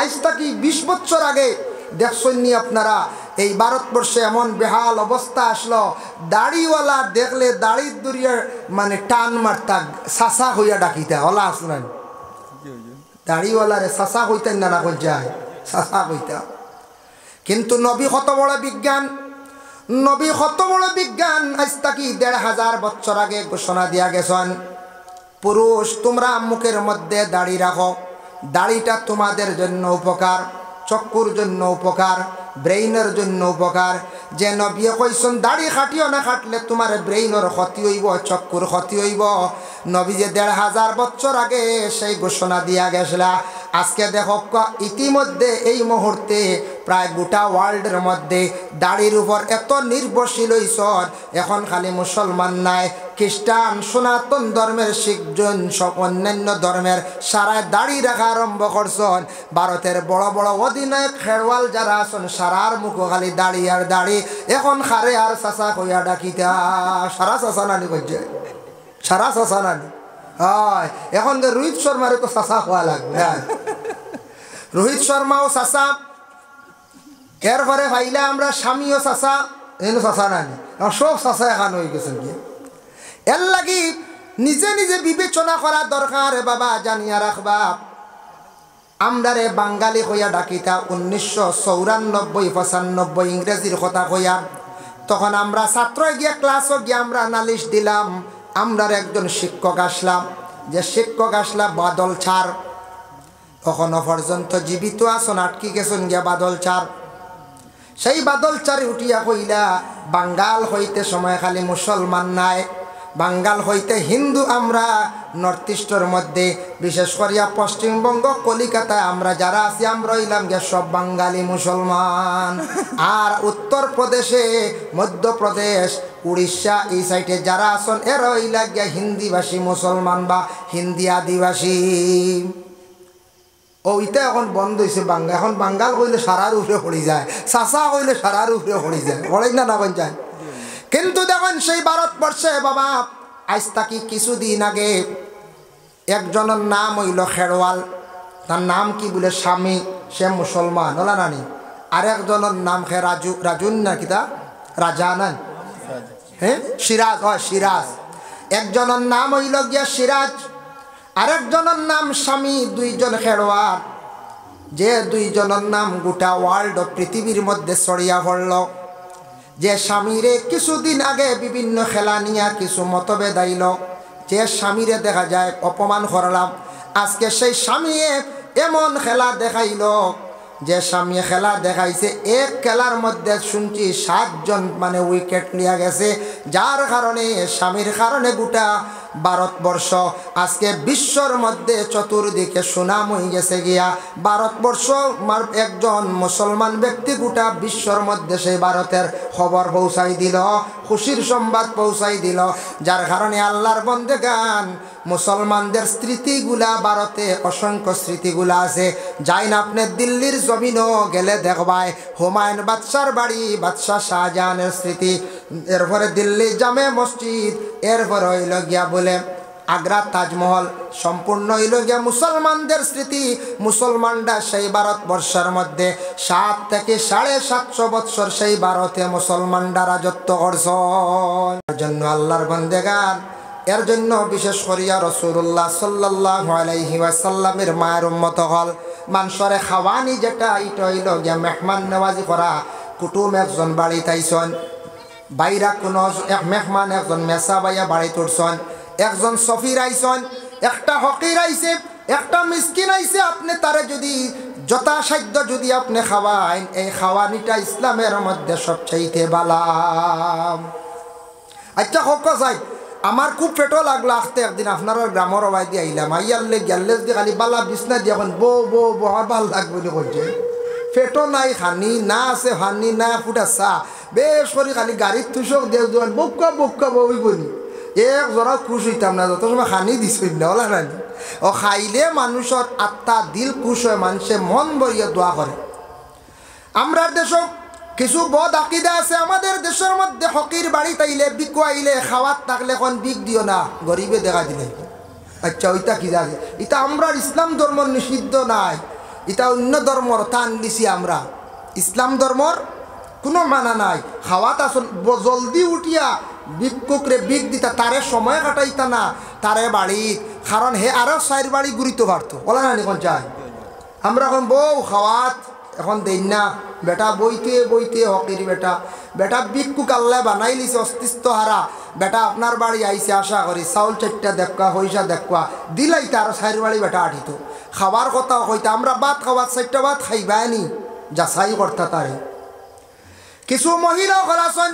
আজ থেকে 20 বছর আগে দেখছেননি আপনারা এই ভারতবর্ষে এমন বেহাল অবস্থা আসলো, দাড়িওয়ালা দেখলে দাড়ির দরিয়ার মানে টান মারতা, সাসা হইয়া ডাকিতা ওলা আসলেন, দাড়িওয়ালারে সাসা হইতেন না কই যায়, সাসা হইতা। কিন্তু নবী কত বড় বিজ্ঞান, নবী কত বড় বিজ্ঞান, আজ থেকে 1500 বছর আগে ঘোষণা দিয়া গেছেন, পুরুষ তোমরা মুখের মধ্যে দাড়ি রাখো, দাড়িটা তোমাদের জন্য উপকার, চক্ষুর জন্য উপকার, ব্রেইনের জন্য উপকার। যে নবী কইছেন দাড়ি কাটিও না, কাটলে তোমার ব্রেইনের ক্ষতি হইব, চক্ষুর ক্ষতি হইব। নবী যে 1500 বছর আগে সেই ঘোষণা দিয়া গেছিল, আজকে দেখো ইতিমধ্যে এই মুহূর্তে প্রায় গোটা ওয়ার্ল্ডের মধ্যে দাড়ির উপর এত নির্ভরশীল হইছন, এখন খালি মুসলমান নাই, খ্রিস্টান, সনাতন ধর্মের, শিখজন, সব অন্যান্য ধর্মের সারায় দাড়ি রাখা আরম্ভ করছেন। ভারতের বড় বড় অধিনায়ক খেলোয়াড় যারা আছেন সারার মুখ খালি দাড়ি আর দাড়ি, এখন খারে আর চাচা কইয়া ডাকিতা, সারা চাচা নানি করছে, সারা চাচা নানি হয়। এখন যে রোহিত শর্মারে তো চাচা খোয়া লাগবে, রোহিত শর্মাও চাচা, এরপরে ভাইলে আমরা স্বামীও চাচা, এনে চাচা নানি, সব চাচা এখন হয়ে গেছেন। কি এর লাগি নিজে নিজে বিবেচনা করা দরকার বাবা, জানিয়া রাখবা। আমরারে বাঙালি হইয়া ডাকিতা 1994-95 ইংরেজির কথা হইয়া, তখন আমরা ছাত্র গিয়া ক্লাসও গিয়া আমরা নালিশ দিলাম। আমরার একজন শিক্ষক আসলাম, যে শিক্ষক আসলা বাদল ছাড়, কখনো পর্যন্ত জীবিত আসন, আটকি গেছেন গিয়া বাদল ছাড়। সেই বাদল চারে উঠিয়া কইলা, বাঙ্গাল হইতে সময় খালি মুসলমান নাই, বাঙ্গাল হইতে হিন্দু। আমরা নর্থ ইস্টের মধ্যে বিশেষ করিয়া পশ্চিমবঙ্গ, কলিকাতায় আমরা যারা আছি আমরা হইলাম গিয়া সব বাঙালি মুসলমান। আর উত্তরপ্রদেশে, মধ্যপ্রদেশ, উড়িষ্যা এই সাইডে যারা আছেন এরা হইলা গিয়া হিন্দিভাষী মুসলমান বা হিন্দি আদিবাসী। ওইটা এখন বন্ধ হয়েছে বাঙ্গাল, এখন বাঙ্গাল কইলে সারার উপরে পড়ি যায়, চাচা কইলে সারার উপরে পড়ি যায়, পড়ে না না কোন যায়। কিন্তু দেখেন সেই ভারতবর্ষে বাবা, আজ তাকি কিছুদিন আগে একজনের নাম হইল খেরওয়াল, তার নাম কি বলে স্বামী, সে মুসলমান ওলা নানি। আর একজনের নাম খে রাজুন না কিতা রাজা নাই, হ্যাঁ সিরাজ, হয় সিরাজ। একজনের নাম হইল গিয়া সিরাজ, আরেকজনের নাম স্বামী, দুইজন খেলোয়াড়, যে দুইজনের নাম গোটা ওয়ার্ল্ড পৃথিবীর মধ্যে ছড়িয়া পড়ল। যে স্বামীরে কিছুদিন আগে বিভিন্ন খেলা নিয়ে কিছু মতভেদ আইল, যে স্বামীরে দেখা যায় অপমান করলাম, আজকে সেই স্বামী এমন খেলা দেখাইল, যে স্বামী খেলা দেখাইছে, এক খেলার মধ্যে শুনছি 7 জন মানে উইকেট নিয়ে গেছে, যার কারণে স্বামীর কারণে গোটা ভারতবর্ষ আজকে বিশ্বর মধ্যে চতুর্দিকে সুনাম হয়ে গেছে গিয়া। ভারতবর্ষ একজন মুসলমান ব্যক্তি গোটা বিশ্বর মধ্যে সেই ভারতের খবর পৌঁছাই দিল, খুশির সংবাদ পৌঁছাই দিল, যার কারণে আল্লাহর বন্দেগান মুসলমানদের স্মৃতিগুলা, ভারতে অসংখ্য স্মৃতিগুলা আছে। যাই না আপনি দিল্লির জমিনও গেলে দেখবাই হুমায়ুন বাদশার বাড়ি, বাদশাহ শাহজাহানের স্মৃতি, এরপরে দিল্লি জামে মসজিদ, এরপরে হইল গিয়া বলে আগ্রা তাজমহল, সম্পূর্ণ হইল গিয়া মুসলমানদের স্মৃতি। মুসলমানরা সেই ভারতবর্ষের মধ্যে 7 থেকে 750 বৎসর সেই ভারতে মুসলমানরা রাজত্ব করছেন। এর জন্য আল্লাহর বান্দেগান, এর জন্য বিশেষ করিয়া রাসূলুল্লাহ সাল্লাল্লাহু আলাইহি ওয়াসাল্লামের মায়ের উম্মত হল মানুষরে খাওয়ানি, যেটা এটা হইল গিয়া মেহমান নওয়াজি করা। কুটুম একজন বাড়িতে আইসন, বাইরা কোনো এক মেহমান একজন মেসা বাইয়া বাড়িতে উঠছেন, একজন সফির আইসন, একটা হকির আইছে, একটা মিসকিন আইছে। আপনি তারে যদি যথাসাধ্য যদি আপনি খাওয়াইন, এই খাওয়ানিটা ইসলামের মধ্যে সবচাইতে বালা। আচ্ছা হক চাই, আমার খুব পেটো লাগলো আসতে, একদিন আপনার গ্রামের অবাই দিয়ে আইলাম, আইয়ারলে গ্যালেজ দিয়ে খালি বালা বিছনা দিয়ে এখন বো বো বো আমার ভাল লাগবে বলে করছে। পেটো নাই, খানি না আছে, হানি না ফুটা চা, বেশ করে খালি গাড়ির তুষক দিয়ে দেবেন, বক্কা বক্কা বই বলি এক জরা খুশ হইতাম না, যত সময় খানি দিছিল না ওলা নানি। ও খাইলে মানুষের আত্মা দিল খুশ হয়, মানুষে মন ভরিয়া দোয়া করে। আমরা দেশ কিছু বদ আকিদা আছে, আমাদের দেশের মধ্যে হকির বাড়ি তাইলে বিকু আইলে খাওয়ার থাকলে এখন বিক দিও না, গরিবে দেখা দিলে। আচ্ছা ওইটা কি জানে, এটা আমরা ইসলাম ধর্ম নিষিদ্ধ নাই। এটা অন্য ধর্মর টান দিছি আমরা, ইসলাম ধর্মর কোনো মানা নাই। খাওয়াত আসল জলদি উঠিয়া ভিক্ষুকরে ভিক দিতা, তারে সময় কাটাইতা না তারে বাড়িত, কারণ হে আরও 4 বাড়ি ঘুরিতে পারতো, বলা না এখন চাই। আমরা এখন বউ খাওয়াত এখন দেই না, বেটা বইতে বইতে হকির বেটা, বেটা ভিক্ষুক আল্লাহ বানাই লিছে অস্তিত্ব হারা, বেটা আপনার বাড়ি আইসে আশা করি চাউল 4টা দেখা পয়সা দেখা দিলাই, তার 4 বাড়ি বেটা আঠিত খাবার কথা কইতা, আমরা ভাত খাওয়াত 4টা ভাত খাইবানি যাচাই করতা তারে। কিছু মহিলাও কলাসন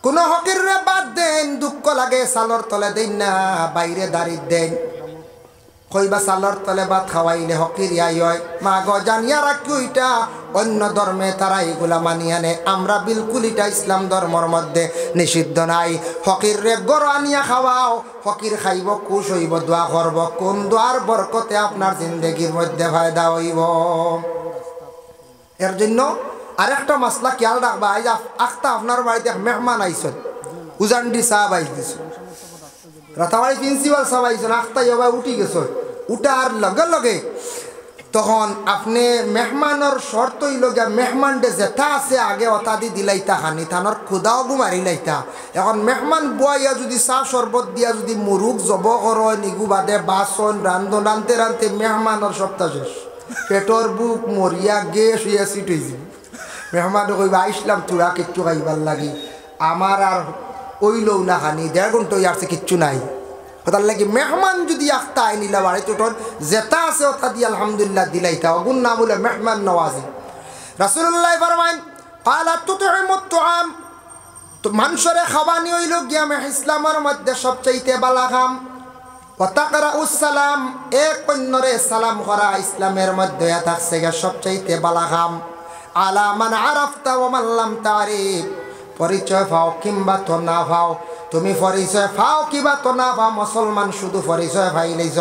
কোনো হকিরে বাদ দেন, দুঃখ লাগে সালর তলে দেন না, বাইরে দাঁড়িয়ে দেন, কইবা সালর তলে ভাত খাওয়াইলে হকির ইয়াই হয়। মা গো জানিয়া রাখি এটা অন্য ধর্মে তারা এগুলা মানিয়ে আনে, আমরা বিলকুল এটা ইসলাম ধর্মর মধ্যে নিষিদ্ধ নাই। হকির রে গড় আনিয়া খাওয়াও, হকির খাইব খুশ হইব, দোয়া করব, কোন দোয়ার বরকতে আপনার জিন্দগির মধ্যে ফায়দা হইব। এর জন্য আরেকটা মাসলা খেয়াল রাখবা, আজ আখতা আপনার বাড়িতে মেহমান আইসন, উজান্ডি সাহেব আইস দিছ, রাতাবাড়ি প্রিন্সিপাল সাহেব আইসন, আখতা ইবা উঠি গেছ, উঠার লগে লগে তখন আপনি মেহমানের শর্ত হইল গিয়া মেহমানডে যেটা আছে আগে অতা দি দিলাইতা খানি, থানোর খুদাও গুমারি লাইতা। এখন মেহমান বুয়াইয়া যদি চা শরবত দিয়া যদি মুরুখ জব কর নিগু বাদে বাসন রান্ধন রানতে রানতে মেহমানের সপ্তাহ শেষ, পেটর বুক মরিয়া গেস হইয়া সিট হয়েছে। মেহমান কইবা আইসলাম তোরা কিচ্ছু খাইবার লাগি, আমার আর ওইলও না খানি 1.5 ঘন্টা আসছে কিচ্ছু নাই। তার লাগে মেহমান যদি আখতা আইনিলা বাড়ি তোটন যেটা আছে ওটা দিয়ে আলহামদুলিল্লাহ দিলাইতা, অগুন না বলে মেহমান নওয়াজি। রাসূলুল্লাহ ফরমাইন ক্বালা তুতঈমুত তুআম, তো মানুষরে খাওয়ানি হইল গিয়া ইসলামের মধ্যে সবচাইতে বালা কাম। ওয়া তাকরাউস সালাম, এক অন্যরে সালাম করা ইসলামের মধ্যে থাকছে গিয়া সবচাইতে বালা কাম। আলা মান আরাফতা ওয়া মান লাম তারিফ, পরিচয় পাও কিংবা তো না পাও, তুমি পরিচয় পাও কিবা তো না পাও, মুসলমান শুধু পরিচয় পাইলেছ,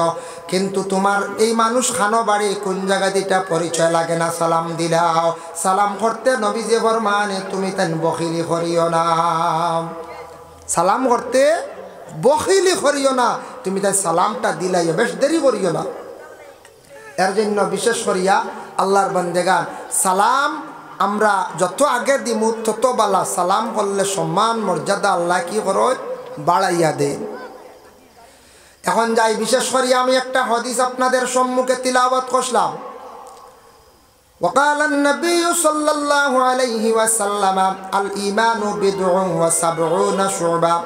কিন্তু তোমার এই মানুষ খানো বাড়ি কোন জায়গা দিটা পরিচয় লাগে না, সালাম দিলাও। সালাম করতে নবীজি ফরমানে তুমি তান বখিলি করিও না, সালাম করতে বখিলি করিও না, তুমি তাই সালামটা দিলাই বেশ দেরি করিও না। এর জন্য বিশেষ করিয়া আল্লাহর বান্দেগান সালাম আমরা যত আগে দিমু তত বালা, সালাম করলে সম্মান মর্যাদা আল্লাহ কি করো বাড়াইয়া দেন। এখন যাই বিশেষ করে আমি একটা হাদিস আপনাদের সম্মুখে তিলাওয়াত করলাম। وقال النبي صلى الله عليه وسلم الإيمان بضع وسبعون شعبة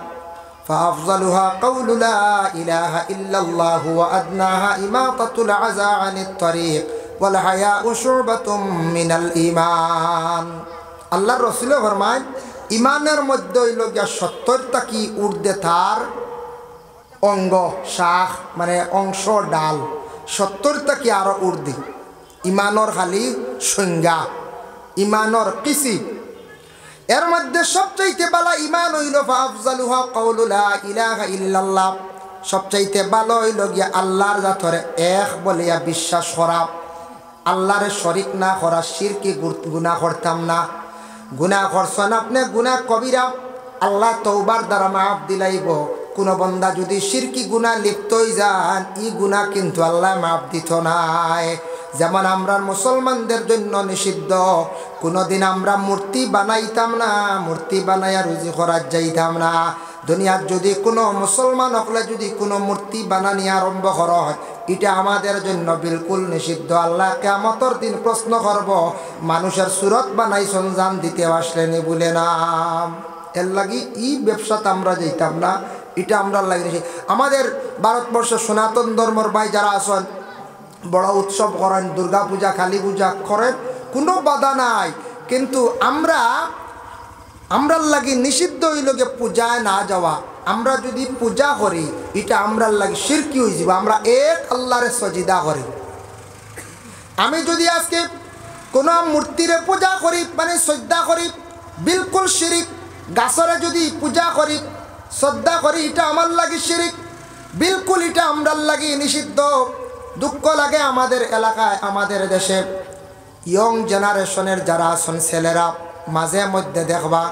فأفضلها قول لا إله إلا الله وأدناها إماطة العزى عن الطريق والحياء شعبة من الإيمان। আল্লাহর রাসূল ফরমায় ইমানের মধ্যে হইল গিয়া 70টা কি ঊর্ধ্বে তার অঙ্গ শাখ, মানে অংশ ডাল 70টা কি আরো ঊর্ধ্বে। ইমানর খালি সংজ্ঞা, ইমানর কিসি, এর মধ্যে সবচাইতে ভালো ইমান হইল ফাফজালুহা কাউলু লা ইলাহা ইল্লাল্লাহ, সবচাইতে ভালো হইল গিয়া আল্লাহর জাতরে এক বলিয়া বিশ্বাস করা, আল্লাহরে শরিক না করা, শিরকি গুনাহ করতাম না। গুনাহ করছেন আপনি গুনাহ কবিরা, আল্লাহ তওবার দ্বারা মাফ দিলাইব। কোন বান্দা যদি শিরকি গুনাহ লিপ্ত হই যান, ই গুনাহ কিন্তু আল্লাহ মাফ দিত নাই। যেমন আমরা মুসলমানদের জন্য নিষিদ্ধ, কোনোদিন আমরা মূর্তি বানাইতাম না, মূর্তি বানাইয়া রুজি করার যাইতাম না। দুনিয়ার যদি কোনো মুসলমান হলে যদি কোনো মূর্তি বানানি আরম্ভ করা হয়, এটা আমাদের জন্য বিলকুল নিষিদ্ধ। আল্লাহ কিয়ামতের দিন প্রশ্ন করব, মানুষের সুরত বানাইছন জান দিতে আসলেনি বলে না। এর লাগি ই ব্যবসাতে আমরা যাইতাম না, এটা আমরা লাগিয়েছি। আমাদের ভারতবর্ষের সনাতন ধর্মর ভাই যারা আছেন, বড় উৎসব করেন, দুর্গা পূজা কালী পূজা করেন, কোনো বাধা নাই, কিন্তু আমরার লাগি নিষিদ্ধ হইল গিয়ে পূজায় না যাওয়া। আমরা যদি পূজা করি এটা আমরার লাগি শিরকি হয়ে যাব, আমরা এক আল্লাহরে সজিদা করি। আমি যদি আজকে কোনো মূর্তিরে পূজা করি, মানে শ্রদ্ধা করি, বিলকুল শিরিক। গাছরে যদি পূজা করি শ্রদ্ধা করি, এটা আমার লাগি শিরিক, বিলকুল এটা আমরার লাগি নিষিদ্ধ। দুঃখ লাগে আমাদের এলাকায়, আমাদের দেশে ইয়ং জেনারেশনের যারা আছেন ছেলেরা, মাঝে মধ্যে দেখবা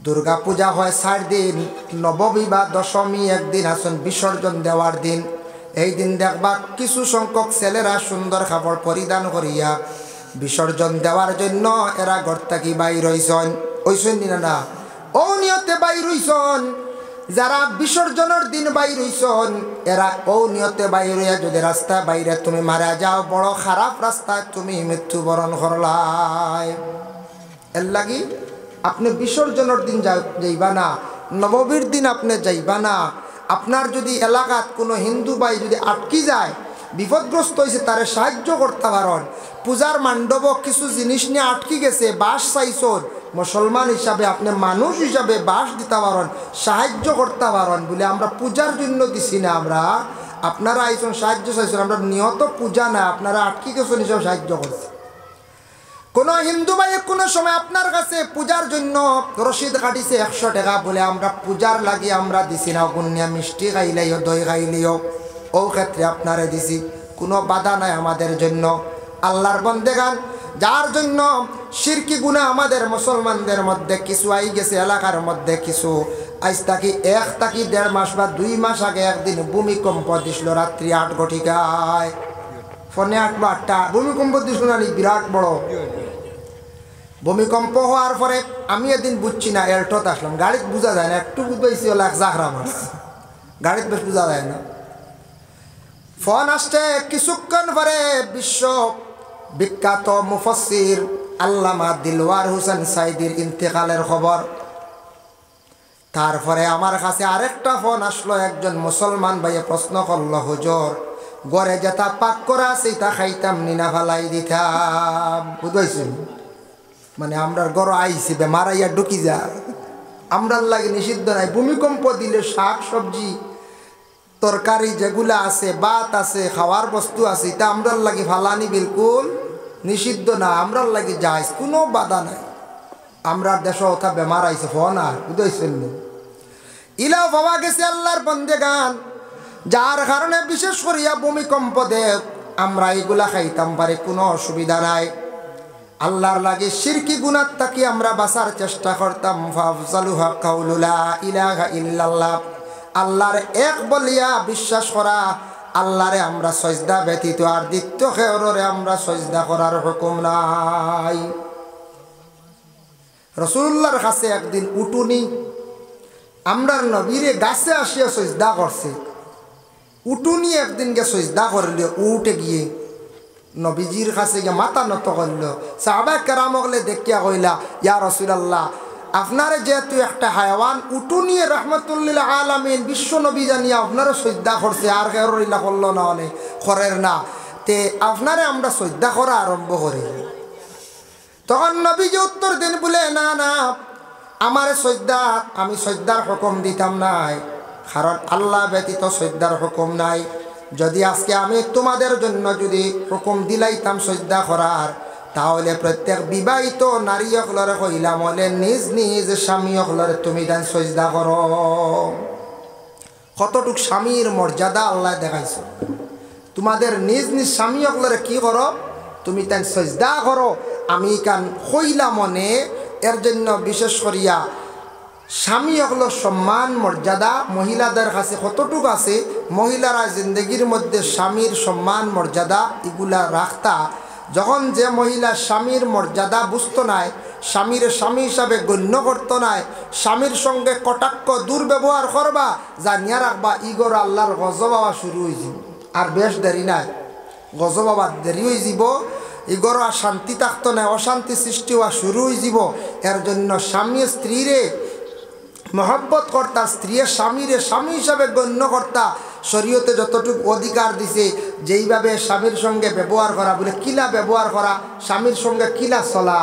দুর্গা পূজা হয় 4 দিন, নবমী বা দশমী একদিন আসুন বিসর্জন দেওয়ার দিন, এই দিন দেখবা কিছু সংখ্যক ছেলেরা সুন্দর কাপড় পরিধান করিয়া বিসর্জন দেওয়ার জন্য এরা ঘর থাকি বাইর হইছেন ওইছেন না ও নিয়তে বাইর হইছেন যারা বিসর্জনের দিন বাইর হইছেন এরা ও নিয়তে বাইর হইয়া যদি রাস্তা বাইরে তুমি মারা যাও বড় খারাপ রাস্তায় তুমি মৃত্যুবরণ করলাই এর লাগি আপনি বিসর্জনের দিন যাইবা না নবমীর দিন আপনি যাইবা না আপনার যদি এলাকাত কোনো হিন্দু ভাই যদি আটকি যায় বিপদগ্রস্ত হয়েছে তারে সাহায্য করতে পারেন পূজার মণ্ডপ কিছু জিনিস নিয়ে আটকি গেছে বাস চাইছন মুসলমান হিসাবে আপনি মানুষ হিসাবে বাস দিতে পারেন সাহায্য করতে পারেন বলে আমরা পূজার জন্য দিছি না আমরা আপনারা আইসন সাহায্য চাইছেন আমরা নিয়ত পূজা না আপনারা আটকি গেছেন হিসাবে সাহায্য করছে কোনো হিন্দু ভাই কোনো সময় আপনার কাছে পূজার জন্য রসিদ কাটিছে 100 টাকা বলে আমরা পূজার লাগি আমরা দিছি না গুনিয়া মিষ্টি খাইলেও দই খাইলেও ও ক্ষেত্রে আপনারে দিছি কোনো বাধা নাই আমাদের জন্য আল্লাহর বন্দেগান যার জন্য শিরকি গুনাহ আমাদের মুসলমানদের মধ্যে কিছু আই গেছে এলাকার মধ্যে কিছু আজ তাকি 1 থেকে 1.5 মাস বা 2 মাস আগে একদিন ভূমিকম্প দিছিল রাত্রি 8 ঘটিকায় ফোনে 8 বা 8টা ভূমিকম্প দিছিল না বিরাট বড় ভূমিকম্প হওয়ার পরে আমি এদিন বুঝছি না এলটোতে আসলাম গাড়িতে বোঝা যায় না একটু বুঝাইছি হলো এক জাহরা মারছে গাড়িতে বেশ বোঝা যায় না ফোন আসছে কিছুক্ষণ পরে বিশ্ব বিখ্যাত মুফাসসির আল্লামা দিলওয়ার হোসেন সাইদির ইন্তেকালের খবর তারপরে আমার কাছে আরেকটা ফোন আসলো একজন মুসলমান ভাইয়ে প্রশ্ন করলো হুজুর ঘরে যেটা পাক করা সেইটা খাইতাম নিনা ফালাই দিতাম বুঝাইছেন মানে আমরা গড় আইছি মারাইয়া ঢুকি যা আমরার লাগে নিষিদ্ধ নাই ভূমিকম্প দিলে শাক সবজি তরকারি যেগুলা আছে ভাত আছে খাওয়ার বস্তু আছে এটা আমরার লাগে ফালানি বিলকুল নিষিদ্ধ না আমরার লাগে যাইস কোনো বাধা নাই আমরা দেশ ওঠা বেমার আইছে ফোন আর বুঝাইছেন ইলা বাবা গেছে আল্লাহর বন্দেগান যার কারণে বিশেষ করিয়া ভূমিকম্প দেব আমরা এগুলা খাইতাম পারে কোনো অসুবিধা নাই আল্লাহর লাগে শিরকি গুনাহ থেকে আমরা বাঁচার চেষ্টা করতাম ফাফজালুহা কাউলু লা ইলাহা ইল্লাল্লাহ আল্লাহর এক বলিয়া বিশ্বাস করা আল্লাহরে আমরা সজদা ব্যতীত আর দ্বিতীয় কেউরে আমরা সজদা করার হুকুম নাই রাসূলুল্লাহর কাছে একদিন উটুনি আমরার নবীরে গাছে আসিয়া সজদা করছে উটুনি একদিন গে সজদা করলে উঠে গিয়ে নবীজির কাছে গিয়ে মাথা নত করল সাহাবা কেরাম হলে দেখিয়া কইলা ইয়া রাসূলুল্লাহ আপনারে যেহেতু একটা হায়াওয়ান উটুনিয়ে রহমতুল্লিল আলামিন বিশ্ব নবী জানিয়া আপনারা সজদা করছে আর কেউরিলা করলো না অনেক করের না তে আপনারে আমরা সজদা করা আরম্ভ করি তখন নবীজি উত্তর দেন বলে না না আমার সজদা আমি সজদার হুকুম দিতাম নাই কারণ আল্লাহ ব্যতীত সজদার হুকুম নাই যদি আজকে আমি তোমাদের জন্য যদি হুকুম দিলাইতাম সজদা করার তাহলে প্রত্যেক বিবাহিত নারী হলরে কইলাম হলে নিজ নিজ স্বামী হলরে তুমি তাই সজদা করো কতটুক স্বামীর মর্যাদা আল্লাহ দেখাইছো তোমাদের নিজ নিজ স্বামী হলরে কি করো তুমি তাই সজদা করো আমি কান কইলা মনে এর জন্য বিশেষ করিয়া স্বামী হলো সম্মান মর্যাদা মহিলাদের কাছে কতটুকু আছে মহিলারা জিন্দগির মধ্যে স্বামীর সম্মান মর্যাদা এগুলা রাখতা যখন যে মহিলা স্বামীর মর্যাদা বুঝতো নাই স্বামীর স্বামী হিসাবে গণ্য করতো নাই স্বামীর সঙ্গে কটাক্ষ দুর্ব্যবহার করবা জানিয়া রাখবা ইগর আল্লাহর গজব হওয়া শুরু হয়ে যাব আর বেশ দেরি নাই গজব হওয়ার দেরি হয়ে যাব ইগর আর শান্তি থাকতো না অশান্তি সৃষ্টি হওয়া শুরু হয়ে যাব এর জন্য স্বামী স্ত্রীরে মহব্বত কর্তা স্ত্রীর স্বামীরে স্বামী হিসাবে গণ্য কর্তা শরীয়তে যতটুকু অধিকার দিছে যেইভাবে স্বামীর সঙ্গে ব্যবহার করা বলে কিলা ব্যবহার করা স্বামীর সঙ্গে কিলা চলা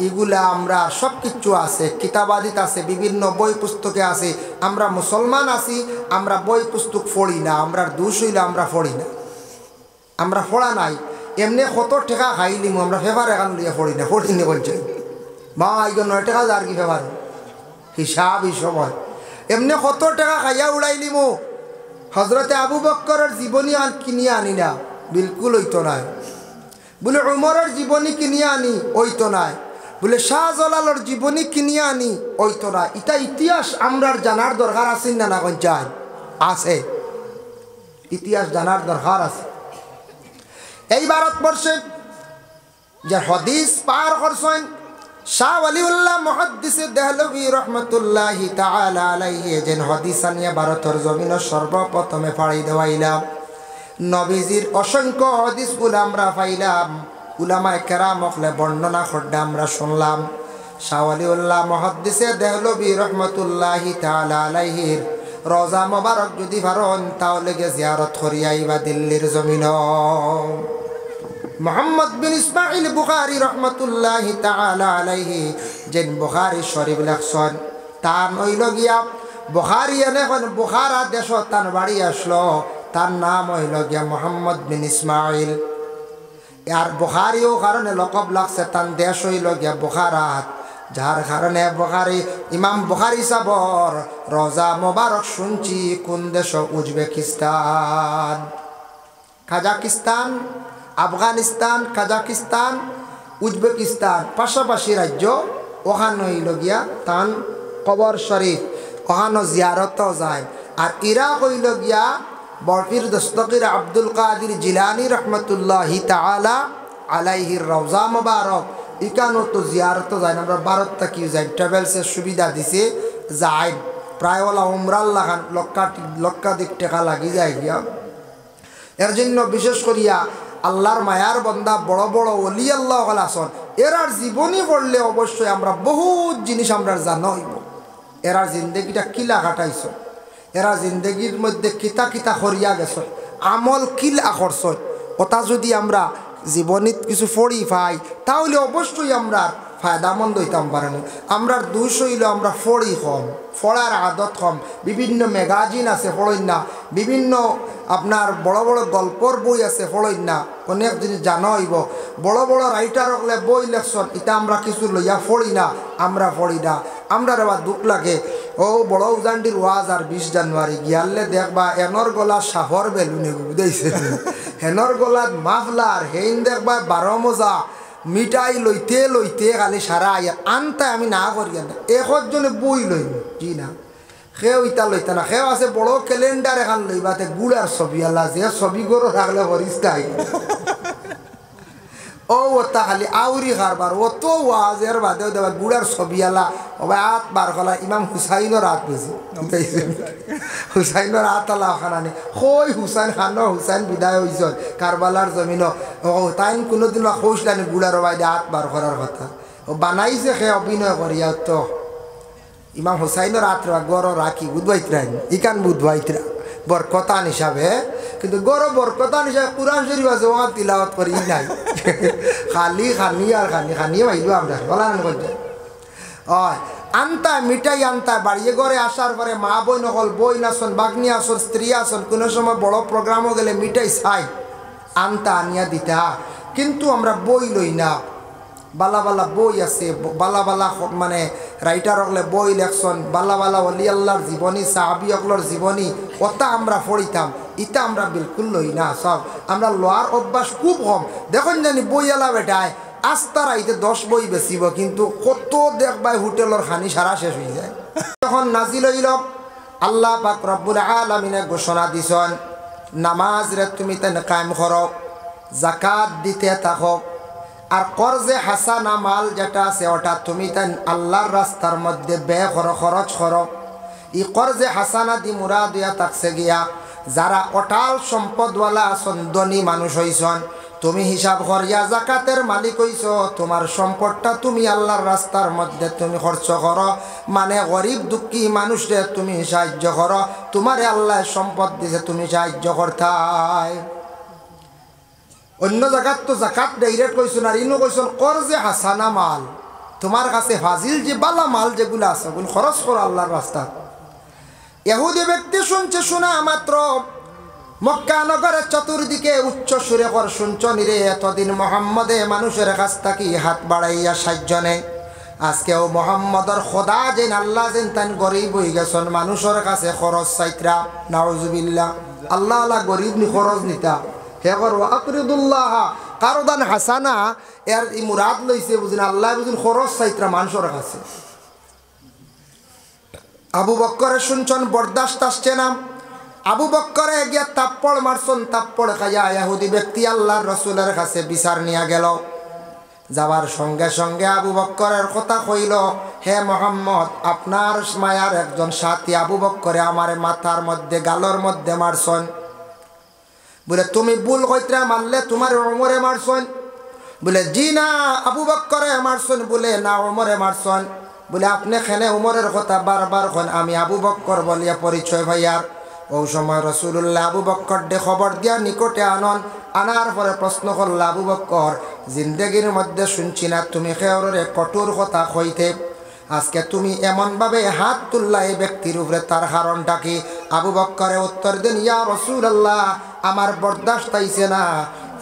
এগুলা আমরা সব কিছু আছে কিতাবাদিত আছে বিভিন্ন বই পুস্তকে আছে আমরা মুসলমান আছি আমরা বই পুস্তক পড়ি না আমরা দোষ হইলে আমরা পড়ি না আমরা পড়া নাই এমনি কত টাকা খাইলিম আমরা ফেভার এখান লিয়ে পড়ি না বলছে মা এই 9 টাকা আর কি ফেভার হিসাব হিসব হয় এমনি কত টাকা খাইয়া উড়াইলিমো হজরতে আবু বক্করের জীবনী কিনিয়ে আনি না বিলকুল হইতো নাই বলে উমরের জীবনী কিনিয়ে আনি হইতো নাই বলে শাহজালালের জীবনী কিনিয়ে আনি হইতো না এটা ইতিহাস আমরার জানার দরকার আছে না না কোন চাই আছে ইতিহাস জানার দরকার আছে। এই ভারতবর্ষে যে হাদিস পার করছেন শাহ ওয়ালিউল্লাহ মুহাদ্দিস দেহলভী রহমতুল্লাহি তাআলা আলাইহি, যেন হাদিস আনিয়া ভারতের জমিনে সর্বপ্রথমে পাড়ি দেওয়াইলাম। নবীজির অসংখ্য হাদিসগুলো আমরা পাইলাম, উলামায়ে কেরাম হকলে বর্ণনা করতে আমরা শুনলাম। শাহ ওয়ালিউল্লাহ মুহাদ্দিস দেহলভী রহমতুল্লাহি তাআলা আলাইহির রওজা মোবারক যদি পারেন তাহলে জিয়ারত করিয়া আইবা দিল্লির জমিন। মোহাম্মদ বিন ইসমাইল বুখারী রহমতুল্লাহি তাআলা আলাইহি যেন বুখারী শরীফ লেখছেন, তার হইল গিয়া বুখারী এখন বুখারা দেশ তার বাড়ি আসলো, তার নাম হইল গিয়া মোহাম্মদ বিন ইসমাইল। আর বুখারীও কারণে লকব লাগছে, তার দেশ হইল গিয়া বুখারাত, যার কারণে বুখারী ইমাম বুখারী সাবর রওজা মোবারক শুনছি কোন দেশ? Uzbekistan, Kazakhstan, Afghanistan, Kazakhstan, Uzbekistan পাশাপাশি রাজ্য। ওখানে হইল গিয়া তান কবর শরীফ, ওখানে জিয়ারতও যায়। আর ইরাক হইল গিয়া বরফির দস্তগীর আব্দুল কাদির জিলানী রহমতুল্লাহি তাআলা আলাইহির রওজা মোবারক, এখানেও তো জিয়ারত যায়। আমরা ভারত থাকি যাই, ট্রাভেলসের সুবিধা দিছে, যায় প্রায় ওলা উমরাল লাগান লক্ষাধিক টাকা লাগি যায় গিয়া। এর জন্য বিশেষ করিয়া আল্লাহর মায়ার বন্দা বড় বড় ওলি আল্লাহ আছেন, এরার জীবনী পড়লে অবশ্যই আমরা বহুত জিনিস আমরা জানা হইব। এরার জিন্দগিটা কিলা কাটাইছ, এরা জিন্দগির মধ্যে কিতা কিতা করিয়া গেছ, আমল কিলা করছ, কথা যদি আমরা জীবনীত কিছু পড়ি পাই তাহলে অবশ্যই আমরা ফায়দামন্দ হইতাম পারেন। আমরা দুইশ হইল আমরা পড়ি কম, পড়ার আদত কম। বিভিন্ন ম্যাগাজিন আছে পড়ই না, বিভিন্ন আপনার বড় বড় গল্পর বই আছে পড়ই না, অনেক জিনিস জানা হইব। বড় বড় রাইটার হলে বই লেখছেন, এটা আমরা কিছু লইয়া পড়ি না, আমরা পড়ি না। আমরা আবার দুঃখ লাগে, ও বড় উজান্ডির ওয়াজ আর 20 জানুয়ারি গিয়ালে দেখবা এনর গলা সাফর বেলুনে বুঝাইছে, হেনর গলাত মাফলার, হেইন দেখবা 12 মজা মিঠাই লইতে লইতে খালি সারা আইয়া আনতে আমি না করি না। একজনে বই লইব জি না, সেও ইটা লইতে না। সেও আছে বড় ক্যালেন্ডার এখন লইবাতে গুড়ার ছবি আল্লাহ, যে ছবি গরো থাকলে হরিস্তাই ও ওটা খালি আউরি কারবার, অত ওয়াজের বাদেও দেবা গুড়ার ছবি আলা ওবা 8 বার কলা ইমাম হুসাইনের হাত বেশি, হুসাইনের হাত আলা খানানি কই হুসাইন খান হুসাইন বিদায় হয়েছ কারবালার জমিন, ও তাই কোনোদিন খোঁজলানি গুড়ার বাইদে 8 বার করার কথা। ও বানাইছে সে অভিনয় করিয়া, তো ইমাম হুসাইনের হাত গড় রাখি বুধবাইতরাই ইকান বুধবাইতরা বরকতান হিসাবে, কিন্তু গড় বরকতান হিসাবে কুরআন শরীফ আছে ওখান তিলাওয়াত করি নাই, খালি খানি আর খানি খানি মাইব আমরা বলা না করছে। হয় আনতা মিঠাই আনতা বাড়িয়ে ঘরে আসার পরে মা বই নকল বই নাচন বাগনি আসন স্ত্রী আসন, কোনো সময় বড় প্রোগ্রামও গেলে মিঠাই চাই আনতা আনিয়া দিতা, কিন্তু আমরা বই লই না। বালা বালা বই আছে, বালা বালা মানে রাইটার হকলে বই লেখছন, বালা বালা অলি আল্লাহর জীবনী, সাহাবি হকলর জীবনী, ওটা আমরা পড়িতাম, ইটা আমরা বিলকুল লই না। সব আমরা লোয়ার অভ্যাস খুব কম। দেখুন জানি বই এলা বেটায় আস্তার আইতে 10 বই বেচিব, কিন্তু কত দেখবাই হোটেলের খানি সারা শেষ হয়ে যায়। তখন নাজিল হইল আল্লাহ পাক রব্বুল আলামিনে ঘোষণা দিছেন, নামাজ রে তুমি তেন কায়েম করো, যাকাত দিতে থাকো, আর কর্জে হাসানা মাল যেটা আছে ওটা তুমি তাই আল্লাহর রাস্তার মধ্যে ব্যয় করো, খরচ করো। এই কর্জে হাসানা দি মুরাদ দিয়া থাকছে গিয়া যারা অটাল সম্পদওয়ালা আছেন, ধনী মানুষ হইছন, তুমি হিসাব করিয়া জাকাতের মালিক হইছ, তোমার সম্পদটা তুমি আল্লাহর রাস্তার মধ্যে তুমি খরচ করো, মানে গরিব দুঃখী মানুষরে তুমি সাহায্য করো, তোমারে আল্লাহ সম্পদ দিছে তুমি সাহায্য করতাই। অন্য জায়গাত তো জাকাত ডাইরেক্ট কইছেন, আর ইনো কইছেন কর্জে হাসানা মাল, তোমার কাছে ফাজিল যে বালা মাল যেগুলো আছে ওগুলো খরচ করো আল্লাহর রাস্তা। ইহুদি ব্যক্তি শুনছে, শোনা মাত্র মক্কা নগরের চতুর্দিকে উচ্চ সুরে কর শুনছ নিরে, এতদিন মোহাম্মদে মানুষের কাছ থেকে হাত বাড়াইয়া সাহায্য নেই, আজকেও মোহাম্মদর খোদা যেন আল্লাহ যেন তান গরিব হয়ে গেছেন, মানুষের কাছে খরচ চাইত্রা। নাউজুবিল্লাহ, আল্লাহ আল্লাহ গরিব নি খরচ নিতা হে করো আকরিদুল্লাহ কারদান হাসানা, এর ই মুরাদ লইছে বুঝিন আল্লাহ বুঝিন খরচ চাইত্রা মানুষের কাছে। আবু বক্করের শুনছেন বরদাস্ত আসছে না, আবু বক্করে গিয়া তাপ্পড় মারছন, তাপ্পড় খাইয়া ইহুদি ব্যক্তি আল্লাহর রাসূলের কাছে বিচার নিয়া গেল। যাওয়ার সঙ্গে সঙ্গে আবু বক্করের কথা কইল, হে মুহাম্মদ, আপনার মায়ার একজন সাথী আবু বক্করে আমার মাথার মধ্যে গালর মধ্যে মারছন। বলে তুমি ভুল কইত্রা, মারলে তোমার ওমরে মারছন? বলে জি না, আবু বক্করে মারছন। বলে না, ওমরে মারছন। বলে আপনি খেনে উমরের কথা বারবার কন, আমি আবু বক্কর বলিয়া পরিচয় ভাইয়ার। ও সময় রাসূলুল্লাহ আবু বক্কর দে খবর দিয়া নিকটে আনন। আনার পরে প্রশ্ন করল, আবু বক্কর, জিন্দগির মধ্যে শুনছি না তুমি খেয়রে কঠোর কথা কইতে, আজকে তুমি এমনভাবে হাত তুললা এই ব্যক্তির উপরে, তার কারণটা কি? আবু বক্করে উত্তর দেন, ইয়া রাসূলুল্লাহ, আমার বরদাস্ত হইছে না।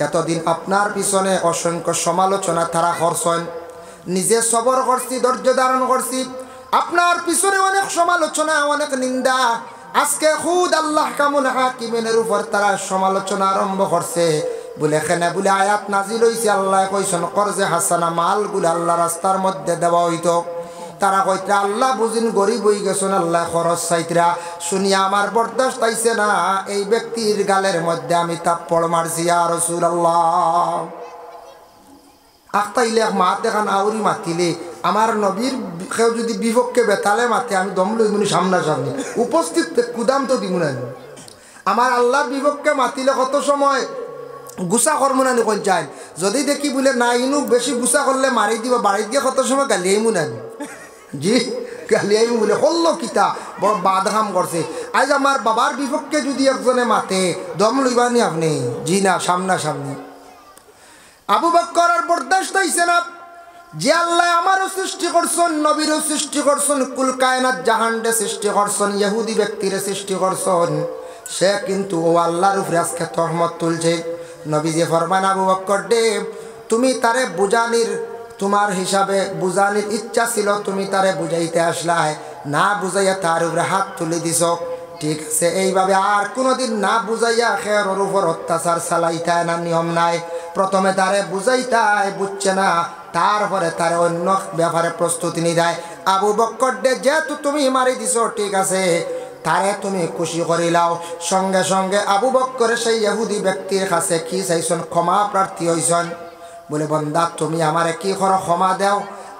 এতদিন আপনার পিছনে অসংখ্য সমালোচনা তারা করছেন, নিজে সবর করছি, ধৈর্য ধারণ করছি। আপনার পিছনে অনেক সমালোচনা, অনেক নিন্দা। আজকে খুদ আল্লাহ কামুল হাকিমের উপর তারা সমালোচনা আরম্ভ করছে। বলে এখানে বলে আয়াত নাজিল হইছে, আল্লাহ কইছেন কর্জে হাসানা মালগুলো আল্লাহ রাস্তার মধ্যে দেওয়া হইতো। তারা কইত্রা আল্লাহ বুঝিন গরিব হয়ে গেছেন, আল্লাহ খরচ চাইত্রা। শুনিয়া আমার বরদাস্ত আইছে না, এই ব্যক্তির গালের মধ্যে আমি তাপ্পড় মারছি। ইয়া রাসূলুল্লাহ, আখতাইলে মাত দেখান আউরি মাতিলে আমার নবীর কেউ যদি বিপক্ষে বেতালে মাতে, আমি দম লই মুনি সামনাসামনি উপস্থিত কুদাম তো দিব না। আমার আল্লাহর বিপক্ষে মাতিলে কত সময় গুছা কর্ম না কোন চাই, যদি দেখি বলে না ইনু বেশি গুছা করলে মারি দিব, বাড়ি দিয়ে কত সময় গালিয়াই মুনানি। জি গালিয়াই বলে হল্লো কিতা বড় বাদহাম করছে। আজ আমার বাবার বিপক্ষে যদি একজনে মাতে, দম লইবানি আপনি? জি না, সামনাসামনি। আবু বক্কর আর বরদাস্ত হইছে না, যে আল্লাহ আমারও সৃষ্টি করছেন, নবীরও সৃষ্টি করছেন, কুল কায়নাত জাহান্ডে সৃষ্টি করছেন, ইহুদি ব্যক্তিরে সৃষ্টি করছেন, সে কিন্তু ও আল্লাহর উপরে আজকে তহমত তুলছে। নবীজি ফরমান, আবু বক্কর দে, তুমি তারে বুঝানির, তোমার হিসাবে বুঝানির ইচ্ছা ছিল, তুমি তারে বুঝাইতে আসলাই, না বুঝাইয়া তার উপরে হাত তুলে দিছ। ঠিক আছে, এইভাবে আর কোনোদিন না বুঝাইয়া খেয়ার উপর অত্যাচার চালাইতায় না, নিয়ম নাই। প্রথমে তারে বুঝাইতায়, বুঝছে না, তারপরে তারে অন্য ব্যাপারে প্রস্তুতি নিয়ে দেয়। আবু বক্কর দে, যেহেতু তুমি মারি দিছ, ঠিক আছে, তারে তুমি খুশি করিলাও। সঙ্গে সঙ্গে আবু বক্করে সেই ইহুদি ব্যক্তির কাছে কি চাইছেন? ক্ষমা প্রার্থী হইছেন। বলে বন্দা, তুমি আমারে কি করো, ক্ষমা দেও।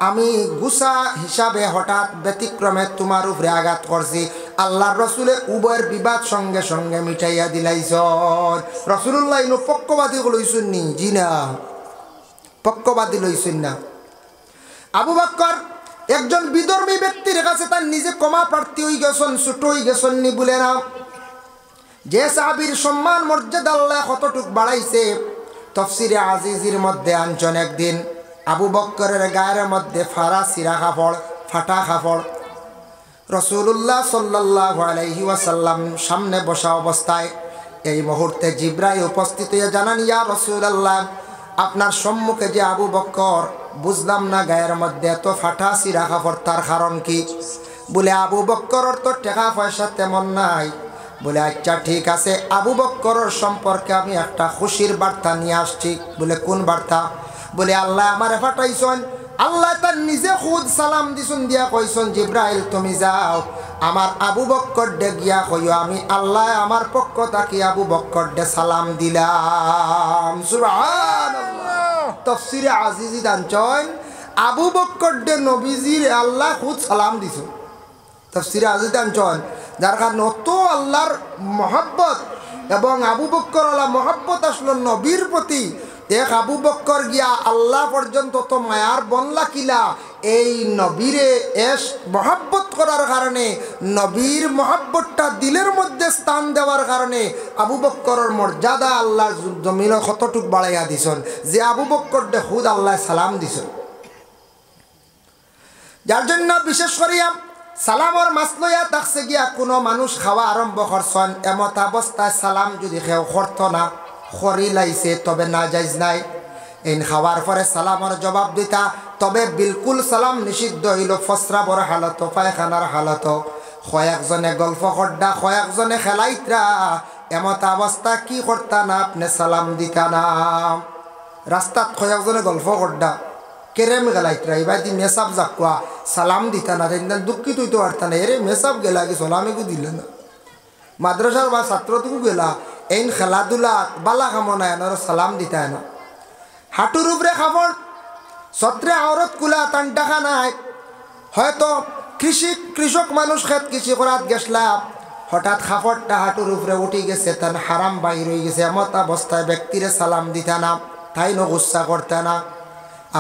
আমি গুসা হিসাবে হঠাৎ ব্যতিক্রমে তোমার উপরে আঘাত করছি। আল্লাহর রসুলের উভয়ের বিবাদ সঙ্গে সঙ্গে মিটাইয়া দিলাইছন। রসুল্লাহ ইনো পক্ষবাদী লইছেন নি? জি না, পক্ষবাদী লইছেন না। আবু বক্কর একজন বিধর্মী ব্যক্তির কাছে তার নিজে ক্ষমা প্রার্থী হয়ে গেছেন, ছোট হয়ে গেছেন নি বলে না। যে সাহাবীর সম্মান মর্যাদা আল্লাহ কতটুক বাড়াইছে, তাফসীরে আজিজির মধ্যে আনছেন, একদিন আবু বক্করের গায়ের মধ্যে ফাড়া কাপড়, ফাটা কাপড়। রাসূলুল্লাহ সাল্লাল্লাহু আলাইহি ওয়াসাল্লাম সামনে বসা অবস্থায় এই মুহূর্তে জিবরাইল উপস্থিত হয়ে জানান, ইয়া রাসূলুল্লাহ, আপনার সম্মুখে যে আবু বক্কর, বুঝলাম না গায়ের মধ্যে এত ফাটা সিরা কাপড়, তার কারণ কি? বলে আবু বক্করের তো টাকা পয়সা তেমন নাই। বলে আচ্ছা ঠিক আছে, আবু বক্করের সম্পর্কে আমি একটা খুশির বার্তা নিয়ে আসছি। বলে কোন বার্তা? বলে আল্লাহ আমারে পাঠাইছেন, আল্লাহ তার নিজে খুদ সালাম দিছুন, দিয়া কইছেন, জিব্রাইল তুমি যাও আমার আবু বক্কর ডে গিয়া কইও আমি আল্লাহ আমার পক্ষ থাকি আবু বক্কর ডে সালাম দিলাম। সুবহানাল্লাহ। তাফসীরে আজিজি দানচন, আবু বক্কর ডে নবীজির আল্লাহ খুদ সালাম দিছুন। তাফসীরে আজিজি দানচন, যার কারণে অত আল্লাহর মহব্বত এবং আবু বক্কর আল্লাহ মহব্বত আসলো নবীর প্রতি। দেখ আবু বক্কর গিয়া আল্লাহ পর্যন্ত তো মায়ার বনলা কিলা, এই নবীরে এস মহব্বত করার কারণে, নবীর মহব্বতটা দিলের মধ্যে স্থান দেওয়ার কারণে আবু বক্করের মর্যাদা আল্লাহ জমিন কতটুক বাড়াইয়া দিছেন, যে আবু বক্কর দে খুদ আল্লাহ সালাম দিছেন। যার জন্য বিশেষ করিয়া সালামর মাসলইয়া থাকছে গিয়া কোনো মানুষ খাওয়া আরম্ভ করছেন, এমত অবস্থায় সালাম যদি কেউ করত না, খরি লাইছে, তবে না যাইজ নাই। এই খাওয়ার পরে সালামর জবাব দিতা, তবে বিলকুল সালাম নিষিদ্ধ হইল ফসরাবর হালত, পায়খানার হালত। কয়েকজনে গল্প করডা, কয়েকজনে খেলাইত্রা, এমত অবস্থা কি করতা না, আপনি সালাম দিতা না। রাস্তাত কয়েকজনে গল্প করডা, কেরেম গেলাইত্রা, এবার দি মেসাব যাকুয়া, সালাম দিতা না, দুঃখিত হইতে পারতা না, এরে মেসাব গেলা কি সালামে দিলে না। মাদ্রাসার বা ছাত্রটুকু গেলা এই খেলাধুলা বালা কামনায় না সালাম দিতায় না হাঁটুর উপরে খাবড় ছত্রে আওরত কুলা তান টাকা নাই হয়তো কৃষক মানুষ খেত কৃষি করাত গেছলাম হঠাৎ খাপড়টা হাঁটুর উপরে উঠে গেছে তার হারাম বাহির হয়ে গেছে এমত অবস্থায় ব্যক্তিরে সালাম দিতা না তাই না গুসা করতে না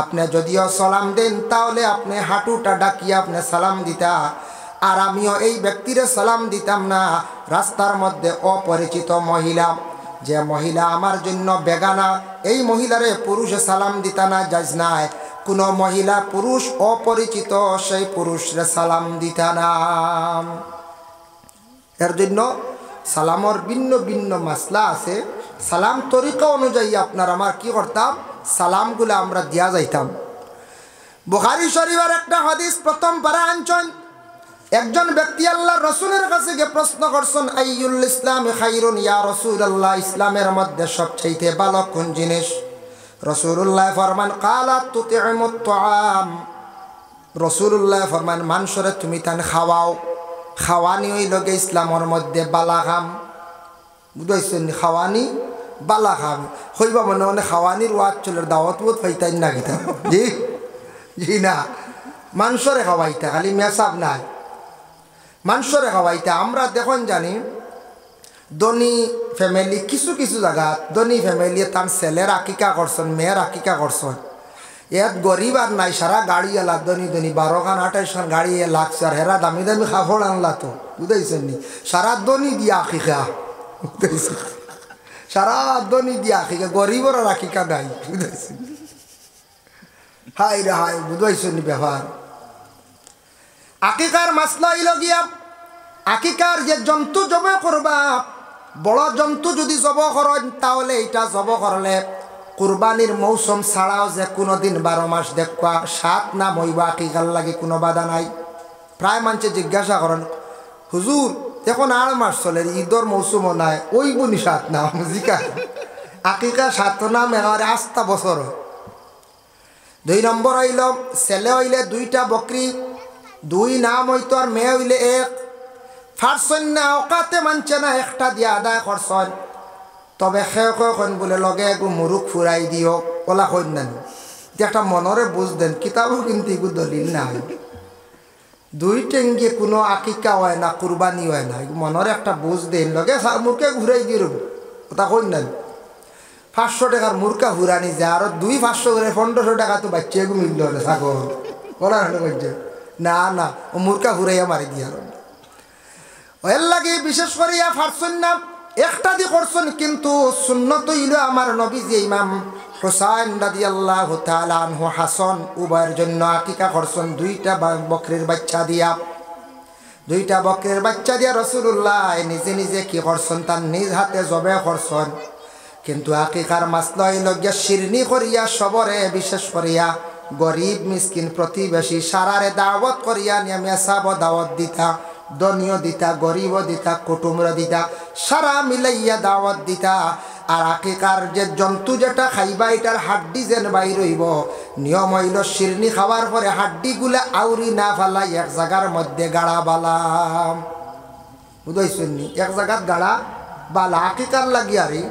আপনি যদিও সালাম দেন তাহলে আপনি হাঁটুটা ডাকিয়ে আপনি সালাম দিতা আর আমিও এই ব্যক্তিরে সালাম দিতাম না রাস্তার মধ্যে অপরিচিত মহিলা যে মহিলা আমার জন্য বেগানা এই মহিলারে পুরুষে সালাম দিতা না যাইজ নাই কোনো মহিলা পুরুষ অপরিচিত সেই পুরুষরে সালাম দিতা না এর জন্য সালামর ভিন্ন ভিন্ন মাসলা আছে সালাম তরিকা অনুযায়ী আপনার আমার কি করতাম সালামগুলো আমরা দিয়া যাইতাম বুখারী শরীফের একটা হাদিস প্রথম পারা আনছেন একজন ব্যক্তি আল্লাহর রাসূলের কাছে গিয়ে প্রশ্ন করছেন আইয়ুল ইসলাম খায়রুন ইয়া রাসূলুল্লাহ ইসলামের মধ্যে সবচেয়ে ভালো কোন জিনিস রাসূলুল্লাহ ফরমান কালাত তুতিমুত তুআম রাসূলুল্লাহ ফরমান মানুষরে তুমি তান খাওয়াও খাওয়ানি হইল গে ইসলামের মধ্যে বালা খাম বুঝাইছেন খাওয়ানি বালা খাম হইবা মনে মনে খাওয়ানির ওয়াজ চলের দাওয়াত বোধ পাইতাই না গীতা জি জি না মানুষরে খাওয়াইতা খালি মেসাব নাই মানুষরে খাওয়াইতা আমরা দেখুন জানি ধনী ফ্যামিলি কিছু কিছু জায়গা ধনী ফ্যামিলি তার ছেলের আকিকা করছেন মেয়ের আকিকা করছেন ইয়াত গরিব আর নাই সারা গাড়ি এলা ধনী ধনী 12খান 28খান গাড়ি লাগছে আর হেরা দামি দামি খাফড় আনলা তো বুঝাইছেন নি সারা ধনী দিয়া আকিকা বুঝাইছে সারা ধনী দিয়া আকিকা গরিবর আর আকিকা নাই বুঝাইছেন হাই রে হাই বুঝাইছেন নি ব্যাপার আকিকার মাসলা হইল গিয়া আকিকার যে জন্তু জব করবা বড় জন্তু যদি জব করেন তাহলে এটা জব করলে কুরবানির মৌসুম ছাড়াও যে কোনো দিন 12 মাস দেখবা 7 না মইবা আকিকার লাগে কোনো বাধা নাই প্রায় মানুষে জিজ্ঞাসা করেন হুজুর এখন 8 মাস চলে ঈদর মৌসুমও নাই ওই বনি 7 না জিকা আকিকা 7 না মেঘারে 8টা বছর 2 নম্বর হইল ছেলে হইলে 2টা বকরি 2 নাম হইতো আর মেয়ে হইলে 1 ফারসন না ওকাতে মানছে না একটা দিয়া আদায় করছেন তবে এখন বলে লগে একটু মুরুখ ফুরাই দিও ওলা কই না একটা মনরে বুঝ দেন কিতাবও কিন্তু এগু দলিল নাই 2 টেঙ্গে কোনো আকিকা হয় না কুরবানি হয় না মনরে একটা বুঝ দেন লগে মুরকে ঘুরাই দিয়ে রব ওটা কই না 500 টাকার মুরকা ঘুরানি যায় আর 500 করে 1500 টাকা তো বাচ্চা এগু মিলল হলে ছাগল বলা হলে না না ও মুরকা ঘুরাইয়া মারি দিয়া এর লাগে বিশেষ করিয়া ফারসন না একটা দি করছেন কিন্তু সুন্নত হইল আমার নবী যে ইমাম হুসাইন রাদিয়াল্লাহু তাআলা আনহু হাসান উভয়ের জন্য আকিকা করছেন 2টা বকরির বাচ্চা দিয়া 2টা বকরির বাচ্চা দিয়া রাসূলুল্লাহ নিজে নিজে কি করছেন তার নিজ হাতে জবে করছেন কিন্তু আকিকার মাসলা হইল গিয়া শিরনি করিয়া সবরে বিশেষ করিয়া গরিব মিসকিন প্রতিবেশী সারারে দাওয়াত করিয়া নিয়ে মেসাব দাওয়াত দিতা ধনীয় দিতা গরিব দিতা কুটুম্র দিতা সারা মিলাইয়া দাওয়াত দিতা আর আকিকার যে জন্তু যেটা খাইবা এটার হাড্ডি যেন বাইর হইব নিয়ম হইল শিরনি খাওয়ার পরে হাড্ডিগুলা আউরি না ফালাই এক জায়গার মধ্যে গাড়া বালা বুঝাইছেন নি এক জায়গাত গাড়া বালা আকিকার লাগি আরে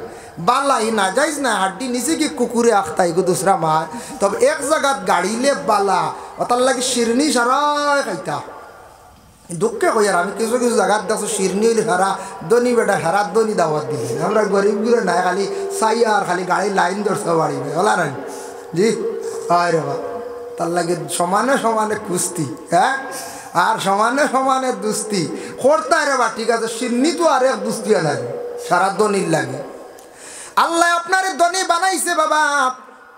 বালাই না যাইজ না হাড্ডি নিচে কি কুকুরে আখতাই গো দুসরা মার তবে এক জায়গাত গাড়িলে বালা ওটার লাগে শিরনি সারা খাইতা দুঃখে কই আর আমি কিছু কিছু জায়গার দেখো শিরনি হইলে হারা ধনী বেটা হারাত ধনী দাওয়াত দিলেন আমরা গরিবগুলো নাই খালি চাই আর খালি গাড়ির লাইন ধরতে পারিবে বলা নাই জি হয় রে বা তার লাগে সমানে সমানে কুস্তি হ্যাঁ আর সমানে সমানে দুস্তি করতায় রে বা ঠিক আছে শিরনি তো আর এক দুস্তি লাগে সারা ধনীর লাগে আল্লাহ আপনার ধনী বানাইছে বাবা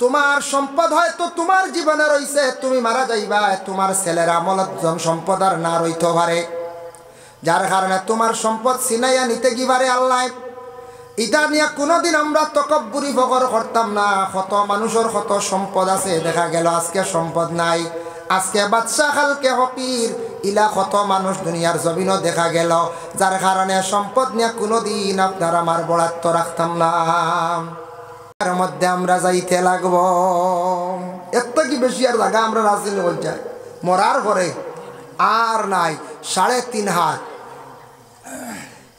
তোমার সম্পদ হয়তো তোমার জীবনে রইছে তুমি মারা যাইবা তোমার ছেলের আমলত সম্পদ আর না রইতে পারে যার কারণে তোমার সম্পদ ছিনাইয়া নিতে গিবারে আল্লাহ এটা নিয়ে কোনোদিন আমরা তকব্বুরি ফকর করতাম না কত মানুষের কত সম্পদ আছে দেখা গেল আজকে সম্পদ নাই আজকে বাদশা কালকে ফকির ইলা কত মানুষ দুনিয়ার জমিনও দেখা গেল যার কারণে সম্পদ নিয়ে কোনোদিন আপনার আমার বরাদ্দ রাখতাম না এর মধ্যে আমরা যাইতে লাগবো এত কি বেশি আর জায়গা আমরা রাজনীতি হয়ে যাই মরার পরে আর নাই 3.5 হাত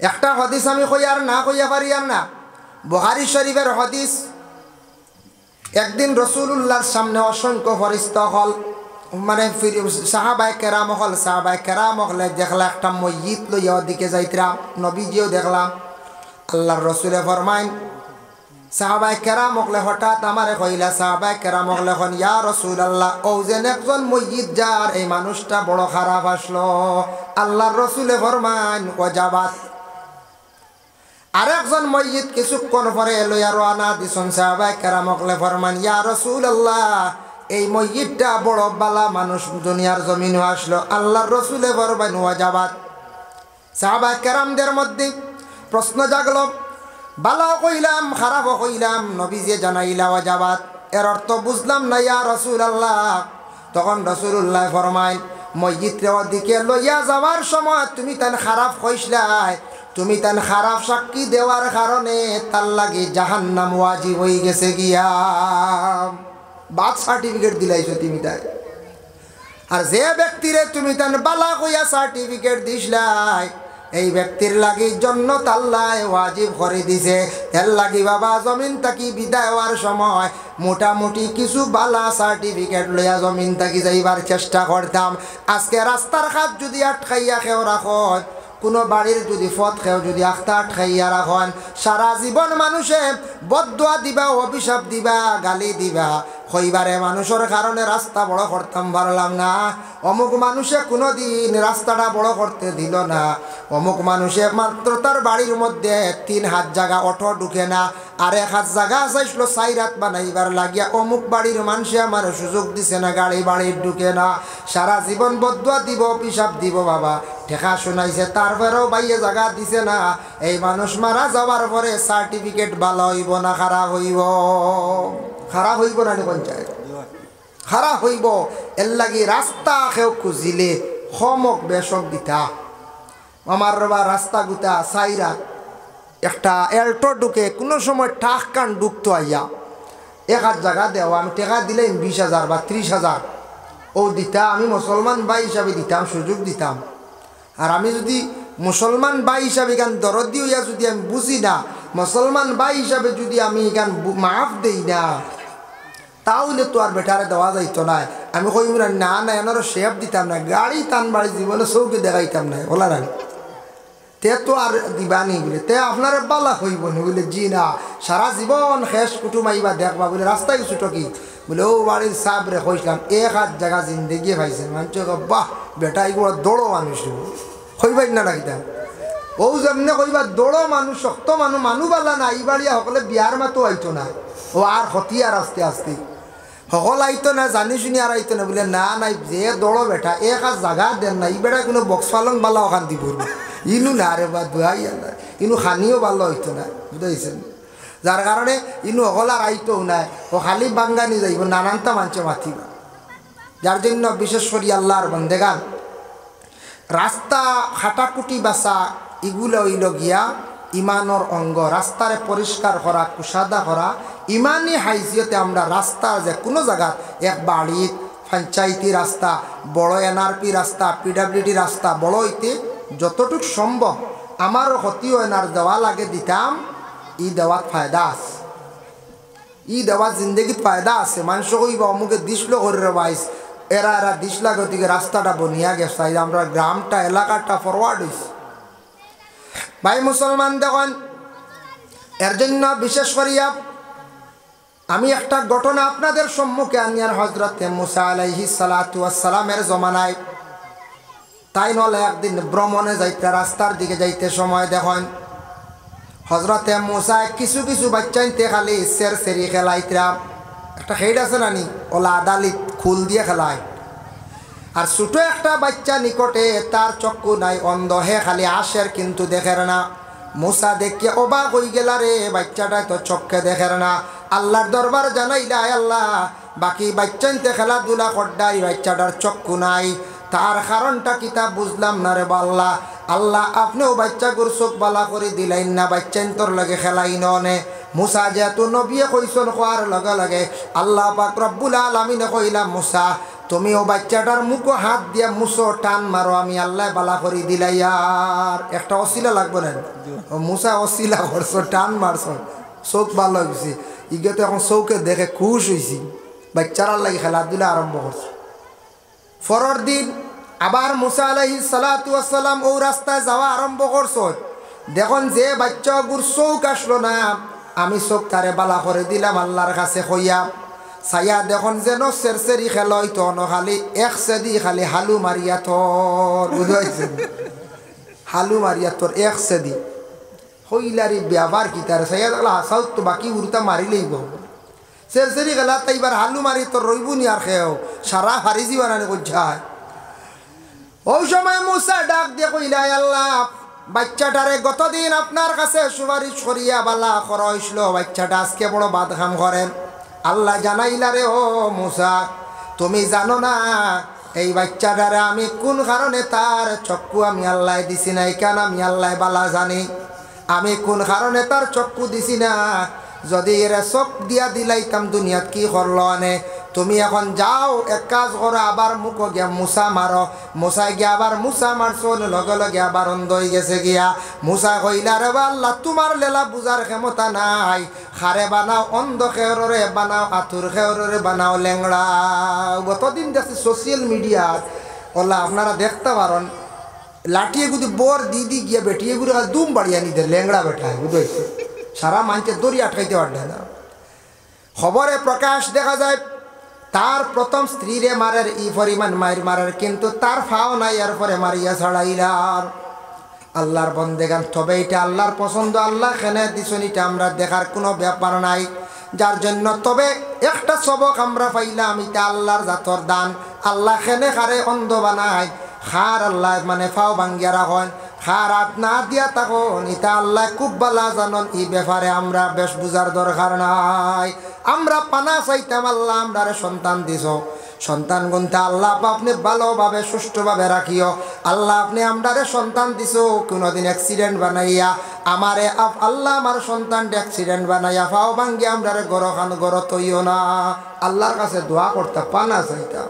একটা হাদিস আমি কইয়ার না কইয়া পারি আর না, বুখারী শরীফের হাদিস। একদিন রাসূলুল্লাহর সামনে অসংখ্য ফেরেশতা হল, মানে সাহাবায়ে কেরাম হল, সাহাবায়ে কেরাম হলে দেখলা একটা মসজিদ লইয়া ওদিকে যাইতরা, নবীজিও দেখলাম। আল্লাহর রাসূলে ফরমাইন সাহাবায়ে কেরাম হলে হঠাৎ আমারে কইলা, সাহাবায়ে কেরাম হলে খন ইয়া রাসূলুল্লাহ, ও যেন একজন মসজিদ যার এই মানুষটা বড় খারাপ আসলো। আল্লাহর রাসূলে ফরমাইন ওয়াজাবাত। আরেকজন মসজিদ কিছুক্ষণ পরে লইয়া রওনা দিছেন, সাহাবায়ে কেরাম হলে ফরমান ইয়া রাসূলুল্লাহ, এই মসজিদটা বড় বালা মানুষ দুনিয়ার জমিনে আসলো। আল্লাহর রাসূলে ফরমান ওয়াজাবাত। সাহাবায়ে কেরামদের মধ্যে প্রশ্ন জাগলো, বালা কইলাম খারাপ কইলাম, নবীজি জানাইলা ওয়াজাবাত, এর অর্থ বুঝলাম না ইয়া রাসূলুল্লাহ। তখন রাসূলুল্লাহ ফরমাইন মসজিদে ওদিকে লইয়া যাওয়ার সময় তুমি তান খারাপ কইছলাই, তুমি তান খারাপ সাক্ষী দেওয়ার কারণে তার লাগে জাহান্নাম ওয়াজিব হয়ে গেছে গিয়া। বাদ সার্টিফিকেট দিলাইছো তুমি তাই। আর যে ব্যক্তিরে তুমি তান বালা কইয়া সার্টিফিকেট দিছলাই, এই ব্যক্তির লাগি জান্নাত আল্লাহ ওয়াজিব করে দিছে। এর লাগি বাবা জমিন থাকি বিদায় হওয়ার সময় মোটামুটি কিছু বালা সার্টিফিকেট লইয়া জমিন থাকি যাইবার চেষ্টা করতাম। আজকে রাস্তার ঘাট যদি আটকাইয়া খেও রাখন, কোনো বাড়ির যদি পথ খেও যদি আখতা আটকাইয়া রাখন, সারা জীবন মানুষে বদদুয়া দিবা, অভিশাপ দিবা, গালি দিবা, হইবারে মানুষের কারণে রাস্তা বড় করতাম পারলাম না। অমুক মানুষে কোনো দিন রাস্তাটা বড় করতে দিল না। অমুক মানুষে মাত্র তার বাড়ির মধ্যে 3 হাত জায়গা অটো ঢুকে না, আর 1 হাত জায়গা চাইছিল 4 হাত বানাইবার লাগিয়া অমুক বাড়ির মানুষে আমার সুযোগ দিছে না, গাড়ি বাড়ির ঢুকে না। সারা জীবন বদদুয়া দিব, অভিশাপ দিব বাবা, ঠেকা শোনাইছে, তারপরেও বাইয়ে জায়গা দিছে না। এই মানুষ মারা যাওয়ার পরে সার্টিফিকেট ভালো হইব না খারাপ হইব? খারাপ হইব না পঞ্চায়েত, খারাপ হইব। এর লাগি রাস্তা কেউ খুঁজিলে সমক বেশক দিতা। আমার বাবা রাস্তা গুতা 4 হাত একটা এল্টো ঢুকে, কোনো সময় ঠাক কান ঢুকতো আইয়া 1 হাত জায়গা দেওয়া, আমি টাকা দিলাম 20,000 বা 30,000 ও দিতা। আমি মুসলমান ভাই হিসাবে দিতাম, সুযোগ দিতাম। আর আমি যদি মুসলমান ভাই হিসাবে এখান দরদি হইয়া যদি আমি বুঝি না, মুসলমান ভাই হিসাবে যদি আমি এখান মাফ দেই না, তাহলে তো আর বেটারে দেওয়া যাইতো না। আমি কইম না না এনারও শেপ দিতাম না, গাড়ি টান বাড়ি জীবনে চৌকে দেখাইতাম না, ওলা না তে তো আর দিবানি বলে, তে আপনার বালা হইব না বলে, জি না সারা জীবন শেষ কুটুম আইবা দেখবা বলে, রাস্তায় ছুটো কি বলে, ও বাড়ির সাবরে কইসলাম 1 হাত জায়গা জিন্দগি পাইছে। মানুষ বাহ বেটা এগুলো দৌড়ো মানুষ হইবাই না রাখিতাম। ও যেমনে কইবা দৌড়ো মানুষ, শক্ত মানুষ, মানুষ বালা না, এই বাড়িয়া সকলে বিয়ার মাতো আইতো না, ও আর হতি আর আস্তে আস্তে সকল আইতো না, জানি শুনি আর আইতো না বলে, না নাই যে দৌড়ো বেটা 1 হাত জায়গা দেন না, এই বেটা কোনো বক্স পালং বালা ওখান দিব ইনু না রে বা দুয়াই না, ইনু খানিও ভালো হইতো না, বুঝাইছেন? যার কারণে ইনু সকল আর আইতো নাই, ও খালি বাঙ্গানি যাইব, নানানটা মানুষে মাতিবা। যার জন্য বিশেষ করি আল্লাহর বন্দেগান রাস্তা খাটাকুটি বাসা এগুলো হইল গিয়া ইমানর অঙ্গ। রাস্তারে পরিষ্কার করা, কুসাদা করা ইমানি হাইজিয়তে আমরা রাস্তা যে কোনো জায়গা, এক বাড়ির পঞ্চায়েতি রাস্তা, বড় এনআরপি রাস্তা, পিডাব্লিউডি রাস্তা, বড় হইতে যতটুক সম্ভব আমারও ক্ষতিও এনার দেওয়া লাগে দিতাম। ই দেওয়ার ফায়দা আছে, ই দেওয়ার জিন্দগিত ফায়দা আছে। মানুষ কইবা অমুকে দিসলো করে বাইস, এরা দিসলা গতিকে রাস্তাটা বনিয়া গেছে, আমরা গ্রামটা এলাকাটা ফরওয়ার্ড হয়েছে। ভাই মুসলমান দেখুন, এর জন্য বিশেষ করিয়া আমি একটা ঘটনা আপনাদের সম্মুখে আনি। আর হযরত মুসা আলাইহিস সালাতু ওয়াস সালামের জমানায় তাই নলে একদিন ভ্রমণে যাইতে, রাস্তার দিকে যাইতে সময় দেখুন হযরত মুসা কিছু কিছু বাচ্চাইতে খালি সেরি খেলাইতরা, একটা খেড আছে নানি ওলা আদালিত খুল দিয়ে খেলায়। আর ছোটো একটা বাচ্চা নিকটে, তার চক্ষু নাই, অন্ধ, হে খালি আসের কিন্তু দেখের না। মুসা দেখে অবাক হয়ে গেল, রে বাচ্চাটা তো চক্ষে দেখের না। আল্লাহর দরবার জানাইলা, আল্লাহ বাকি বাচ্চাইতে খেলাধুলা করডাই, বাচ্চাটার চক্ষু নাই, তার কারণটা কিতা বুঝলাম না রে আল্লাহ। আল্লাহ আপনিও বাচ্চাগুর চোখ বালা করে দিলেন না, বাচ্চাইন তোর লগে খেলাই নে। মুসা যেহেতু নবীয়ে কইসন কোয়ার লগে লগে আল্লাহ পাক রব্বুল আলামিনে কইলা, মুসা তুমি ও বাচ্চাটার মুখো হাত দিয়া মুছো টান মারো, আমি আল্লাহ বালা করি দিলাই। আর একটা অশিলা লাগবে না, ও মুসা অশিলা করছো, টান মারছো, চোখ ভালো হয়েছে। ইগে তো এখন চৌকে দেখে খুশ হয়েছি, বাচ্চারার লাগে খেলাধুলা আরম্ভ করছে। পরের দিন আবার মুসা আলাইহিস সালাতু ওয়াস সালাম ও রাস্তায় যাওয়া আরম্ভ করছো। দেখুন যে বাচ্চা গুর চৌক আসলো না, আমি চোখ তারে বালা করে দিলাম আল্লাহর কাছে হইয়া। ছায়া দেখুন যেন সেরসেরি খেলই তো খালি এক সেদি খালি হালু মারিয়া তোর বুঝাইছে, হালু মারিয়া তোর এক সেদি হইলারি ব্যবহার কি তার ছায়া দেখলা হাসাও তো বাকি উড়তা মারি লইব। সেরসেরি খেলা তাই এবার হালু মারি তোর রইব নি আর খেয়েও সারা হারিজি বানানি করছায়। ওই সময় মুসা ডাক দিয়ে কইলা, আল্লাহ বাচ্চাটারে গতদিন আপনার কাছে সুপারিশ করিয়া বালা খরইছিল, বাচ্চাটা আজকে বড় বাদখাম করেন। আল্লাহ জানাইলা রে ও মুসা, তুমি জানো না এই বাচ্চাটারে আমি কোন কারণে তার চক্ষু আমি আল্লাহ দিছি না, কেন আমি আল্লাহ বালা জানি। আমি কোন কারণে তার চক্ষু দিছি না, যদি এরা চোখ দিয়া দিলাইতাম দুনিয়াত কি করলো আনে। তুমি এখন যাও এক কাজ করো, আবার মুখ গিয়া মুসা মারো। মুসাই গিয়া আবার মুসা মারছো, লগে লগে আবার অন্ধ হয়ে গেছে গিয়া। মুসা কইলা রে আল্লাহ তোমার লেলা বুঝার ক্ষমতা নাই, খারে বানাও অন্ধ খেয়রে বানাও, আতুর খেয়রে বানাও ল্যাংড়া। গতদিন দেখছি সোশ্যাল মিডিয়া ওলা আপনারা দেখতে পারেন, লাঠিয়ে গুদি বর দিদি গিয়া বেটিয়ে গুড়ি দুম বাড়িয়া নিতে ল্যাংড়া বেঠায় বুঝেছে, সারা মানছে দড়ি আটকাইতে পারলে না। খবরে প্রকাশ দেখা যায় তার প্রথম স্ত্রীরে মারের ই পরিমাণ মায়ের মারের, কিন্তু তার ফাও নাই, এরপরে মারিয়া ছাড়াইলার। আল্লাহর বন্দেগান, তবে এটা আল্লাহর পছন্দ, আল্লাহ খেনে দিছেন, এটা আমরা দেখার কোনো ব্যাপার নাই। যার জন্য তবে একটা সবক আমরা পাইলাম, এটা আল্লাহর জাতর দান। আল্লাহ খেনে খারে অন্ধ বানায়, খার আল্লাহ মানে ফাও ভাঙ্গিয়া রাখেন, খার হাত না দিয়া তখন এটা আল্লাহ খুব বালা জানন। এই ব্যাপারে আমরা বেশ বুঝার দরকার নাই। আমরা পানা চাইতাম, আল্লাহ আমরা সন্তান দিছ, সন্তান গুনতে আল্লাহ আপনি ভালোভাবে সুষ্ঠুভাবে রাখিও। আল্লাহ আপনি আমরারে সন্তান দিছ, কোনোদিন অ্যাক্সিডেন্ট বানাইয়া আমারে আল্লাহ আমার সন্তানটা অ্যাক্সিডেন্ট বানাইয়া ফাও ভাঙ্গিয়া আমরারে গড় খান গড় তৈও না। আল্লাহর কাছে দোয়া করতে পানা চাইতাম।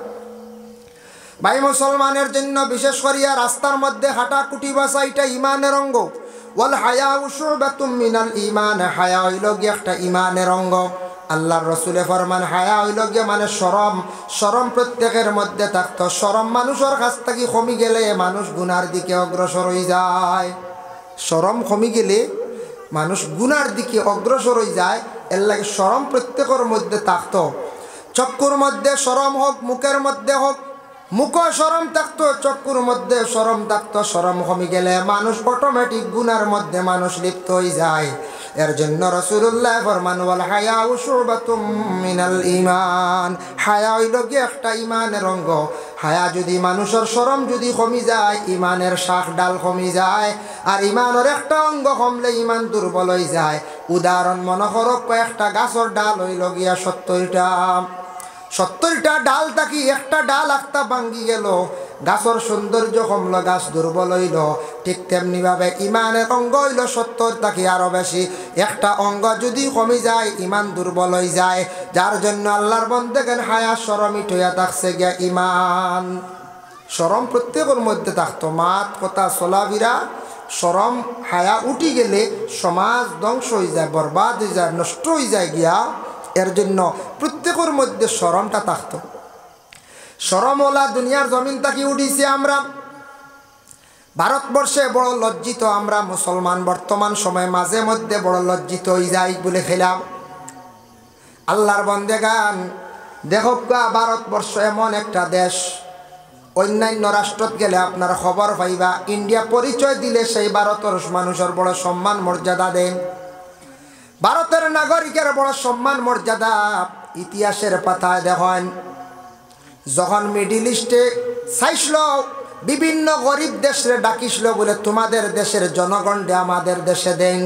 ভাই মুসলমানের জন্য বিশেষ করিয়া রাস্তার মধ্যে হাঁটা কুটি বাসা এটা ইমানের অঙ্গ। ওয়াল হায়াউ শুবাতুম মিনাল ঈমান, হায়া হইল গিয়ে একটা ইমানের অঙ্গ। আল্লাহর রসুলে ফরমান হায়া হইল গিয়ে মানে শরম, শরম প্রত্যেকের মধ্যে থাকতো। শরম মানুষের কাছ থেকে কমি গেলে মানুষ গুনার দিকে অগ্রসর হয়ে যায়। শরম কমি গেলে মানুষ গুনার দিকে অগ্রসর হয়ে যায়, এর লাগে শরম প্রত্যেকের মধ্যে থাকতো। চক্ষুর মধ্যে শরম হোক, মুখের মধ্যে হোক, মুখ শরম থাকতো, চক্ষুর মধ্যে শরম থাকতো। শরম কমে গেলে মানুষ অটোমেটিক গুনার মধ্যে মানুষ লিপ্ত হয়ে যায়। এর জন্য রাসূলুল্লাহ ফরমান ওয়াল হায়াউ শুবাতুম মিনাল ঈমান, হায়া হইল গিয়ে একটা ইমানের অঙ্গ। হায়া যদি মানুষের শরম যদি কমি যায়, ইমানের শাখ ডাল কমি যায়। আর ইমানের একটা অঙ্গ কমলে ইমান দুর্বল হয়ে যায়। উদাহরণ মনে করো, কয়েকটা গাছের ডাল হইল গিয়া 70টা ডাল থাকি একটা ডাল একটা ভাঙ্গি গেল, গাছের সৌন্দর্য কমলো, গাছ দুর্বল হইল। ঠিক তেমনি ভাবে ইমানের অঙ্গ হইল 70 থাকি আরো বেশি। একটা অঙ্গ যদি কমে যায় ইমান দুর্বল হয়ে যায়। যার জন্য আল্লাহর বন্দেগণ হায়া শরম ইটইয়া থাকছে গিয়া ইমান। শরম প্রত্যেকের মধ্যে থাকতো, মাত কথা চলাফেরা শরম হায়া উঠি গেলে সমাজ ধ্বংস হয়ে যায়, বরবাদ হয়ে যায়, নষ্ট হয়ে যায় গিয়া। এর জন্য প্রত্যেকের মধ্যে শরমটা থাকত। শরমওয়ালা দুনিয়ার জমিন থাকি উঠিছে আমরা। ভারতবর্ষে বড় লজ্জিত আমরা মুসলমান বর্তমান সময় মাঝে মধ্যে বড় লজ্জিত হয়ে যাই বলে খেলাম। আল্লাহর বন্দেগান দেখক, ভারতবর্ষ এমন একটা দেশ, অন্যান্য রাষ্ট্রত গেলে আপনারা খবর পাইবা, ইন্ডিয়া পরিচয় দিলে সেই ভারতের মানুষের বড় সম্মান মর্যাদা দেন। ভারতের নাগরিকের বড় সম্মান মর্যাদা ইতিহাসের পাতায় দেখেন। যখন মিডিল ইস্টে চাইছিল বিভিন্ন গরিব দেশে ডাকিছিল বলে তোমাদের দেশের জনগণকে আমাদের দেশে দেন,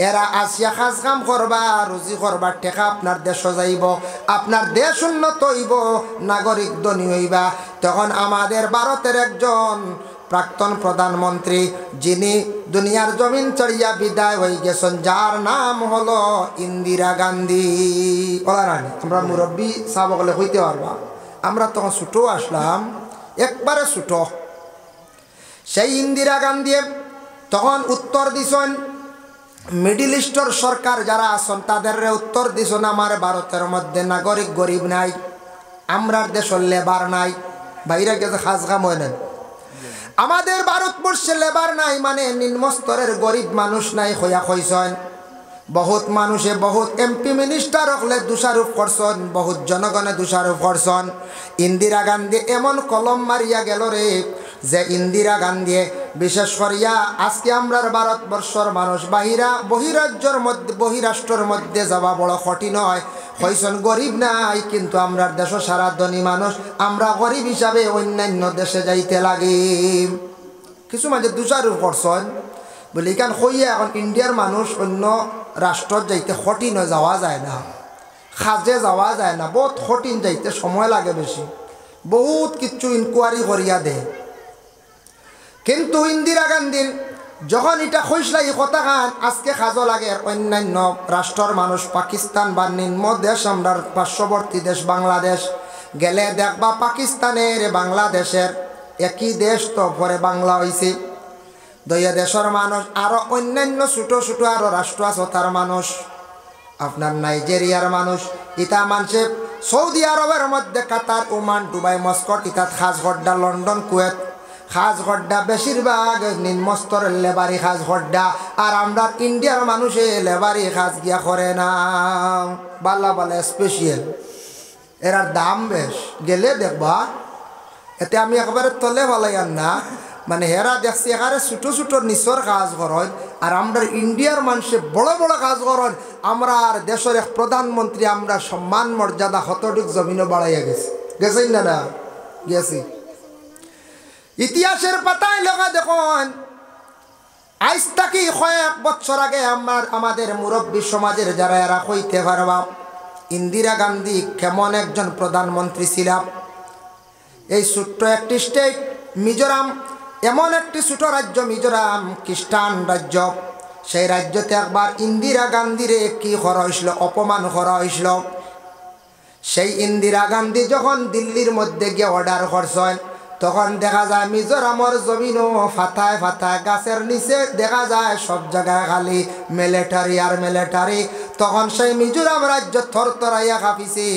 এরা আসিয়া কাজ কাম করবা, রুজি করবা, টেকা আপনার দেশ যাইব, আপনার দেশ উন্নত হইব, নাগরিক ধনী হইবা। তখন আমাদের ভারতের একজন প্রাক্তন প্রধানমন্ত্রী, যিনি দুনিয়ার জমিন চড়িয়া বিদায় হয়ে গেছেন, যার নাম হলো ইন্দিরা গান্ধী। ওলা রানী, আমরা মুরব্বী সাবকলে হইতে পারবা, আমরা তখন ছোটো আসলাম, একবারে ছোটো। সেই ইন্দিরা গান্ধী তখন উত্তর দিছেন, মিডিল ইস্টর সরকার যারা আছেন তাদের উত্তর দিছেন, আমার ভারতের মধ্যে নাগরিক গরিব নাই, আমরার দেশের লেবার নাই, বাইরে গেছে খাস কাম হয় না। আমাদের ভারতবর্ষে লেবার নাই মানে নিম্ন স্তরের গরিব মানুষ নাই হইয়া কইছেন। বহুত মানুষে বহুত এমপি মিনিস্টার হলে দোষারোপ করছেন, বহুত জনগণে দোষারোপ করছেন। ইন্দিরা গান্ধী এমন কলম মারিয়া গেল রে, যে ইন্দিরা গান্ধী বিশেষ করিয়া আজকে আমরার ভারতবর্ষর মানুষ বহিরাজ্যের মধ্যে বহিরাষ্ট্রের মধ্যে যাওয়া বড় কঠিন হয়। হইছেন গরিব নাই, কিন্তু আমরার দেশ সারা ধনী মানুষ, আমরা গরিব হিসাবে অন্যান্য দেশে যাইতে লাগি। কিছু মাঝে দোষারোপ করছেন বলে এখান হইয়া এখন ইন্ডিয়ার মানুষ অন্য রাষ্ট্র যাইতে কঠিন যাওয়া যায় না, খাজে যাওয়া যায় না, বহুত কঠিন যাইতে সময় লাগে বেশি, বহুত কিছু ইনকোয়ারি করিয়া দেয়। কিন্তু ইন্দিরা গান্ধীর যখন এটা কইসলা এই কথা খান আজকে খাজো লাগে অন্যান্য রাষ্ট্রের মানুষ, পাকিস্তান বা নিম্ন দেশ আমরা পার্শ্ববর্তী দেশ বাংলাদেশ গেলে দেখবা পাকিস্তানের বাংলাদেশের একই দেশ, তো পরে বাংলা হয়েছে। দইয়া দেশের মানুষ আরো অন্যান্য ছোট ছোট আরো রাষ্ট্র আছে তার মানুষ, আপনার নাইজেরিয়ার মানুষ, ইতা মানুষে সৌদি আরবের মধ্যে কাতার, ওমান, দুবাই, মস্কট, ইতাত খাসগড্ডা, লন্ডন, কুয়েত খাসগড্ডা বেশিরভাগ নিম্নস্তরের লেবারি খাসগড্ডা। আর আমরা ইন্ডিয়ার মানুষে লেবারি খাস গিয়া করে না, বাল্লা বাল্লা স্পেশাল, এরার দাম বেশ। গেলে দেখবা এতে আমি একবারে তলে বালাইয়ার না, মানে হেরা দেখছি এখানে ছোটো ছোটো নিচর কাজ করেন, আর আমরা ইন্ডিয়ার মানুষে বড় বড় কাজ করেন। আমরা আর দেশের এক প্রধানমন্ত্রী আমরা সম্মান মর্যাদা কতটুক জমিনও বাড়াইয়া গেছি না না গেছি। ইতিহাসের পাতায় লগা দেখুন, আজ থাকি কয়েক বছর আগে আমাদের মুরব্বী সমাজের যারা এরা হইতে পারবা ইন্দিরা গান্ধী কেমন একজন প্রধানমন্ত্রী ছিলাম। এই ছোট্ট একটি স্টেট মিজোরাম, এমন একটি ছোট রাজ্য মিজোরাম, খ্রিস্টান রাজ্য, সেই রাজ্যতে একবার ইন্দিরা গান্ধীরে কি করা হয়েছিল, অপমান করা হয়েছিল। সেই ইন্দিরা গান্ধী যখন দিল্লির মধ্যে গিয়ে অর্ডার করছেন, তখন দেখা যায় মিজোরামের জমিনও ফাতায় ফাতায়, গাছের নিচে দেখা যায় সব জায়গায় খালি মিলিটারি আর মিলিটারি। তখন সেই মিজোরাম রাজ্য থরথরাইয়া কাঁপিছে,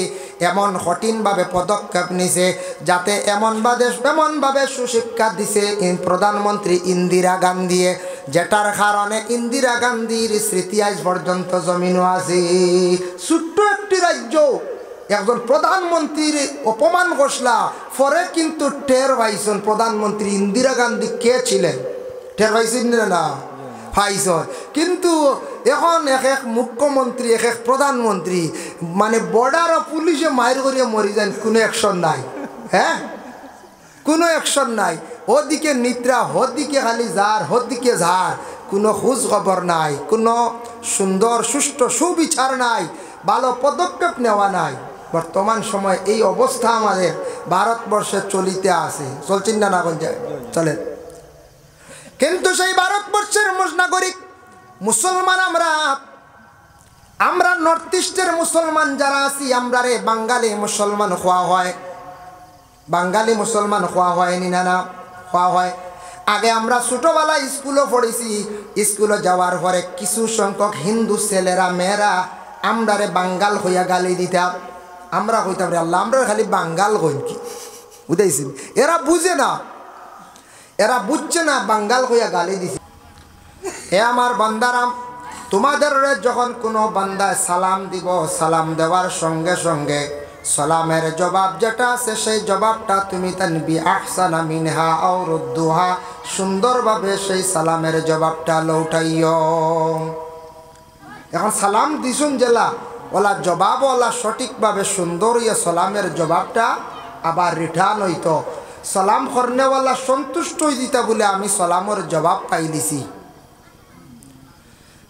এমন কঠিনভাবে পদক্ষেপ নিছে যাতে এমনভাবে সুশিক্ষা দিছে প্রধানমন্ত্রী ইন্দিরা গান্ধী, যেটার কারণে ইন্দিরা গান্ধীর স্মৃতি আজ পর্যন্ত জমিনও আছে। ছোট্ট একটি রাজ্য একজন প্রধানমন্ত্রীর অপমান ঘোষলা পরে কিন্তু টের পাইছেন প্রধানমন্ত্রী ইন্দিরা গান্ধী কে ছিলেন, টের পাইছেন না পাইছেন। কিন্তু এখন এক মুখ্যমন্ত্রী এক প্রধানমন্ত্রী মানে বর্ডার পুলিশে মায়ের করিয়া মরি যান, কোনো অ্যাকশন নাই, হ্যাঁ কোনো অ্যাকশন নাই। ওদিকে নিদ্রা, ওদিকে খালি ঝাড়, ওদিকে ঝাড়, কোনো খোঁজ খবর নাই, কোনো সুন্দর সুষ্ঠু সুবিচার নাই, ভালো পদক্ষেপ নেওয়া নাই। বর্তমান সময় এই অবস্থা আমাদের ভারতবর্ষে চলিতে আছে, চলছেন না না চলে। কিন্তু সেই ভারতবর্ষের নাগরিক মুসলমান আমরা নর্থ ইস্টের মুসলমান যারা আছি, আমরা রে বাঙালি মুসলমান হওয়া হয়, বাঙালি মুসলমান হওয়া হয়নি না না হওয়া হয়। আগে আমরা ছোটোবেলায় স্কুলও পড়েছি, স্কুলে যাওয়ার পরে কিছু সংখ্যক হিন্দু ছেলেরা মেয়েরা আমরা রে বাঙ্গাল হইয়া গালি দিতাম। আমরা কইতাম রে আল্লাহ আমরা খালি বাঙ্গাল কইন কি বুঝাইছি, এরা বুঝে না, এরা বুঝছে না, বাঙ্গাল হইয়া গালি দিছে। এ আমার বান্দারাম, তোমাদের যখন কোনো বান্দায় সালাম দিব, সালাম দেওয়ার সঙ্গে সঙ্গে সালামের জবাব যেটা আছে সেই জবাবটা তুমি তানবি আহসানা মিনহা আও রুদ্দুহা, সুন্দরভাবে সেই সালামের জবাবটা লৌটাইও। এখন সালাম দিছুন জেলা ওলা জবাব ওলা সঠিকভাবে সুন্দর ইয়ে সালামের জবাবটা আবার রিটার্ন হইতো। সালাম করনেওয়ালা সন্তুষ্ট হয়ে দিতা বলে আমি সালামের জবাব পাই দিছি।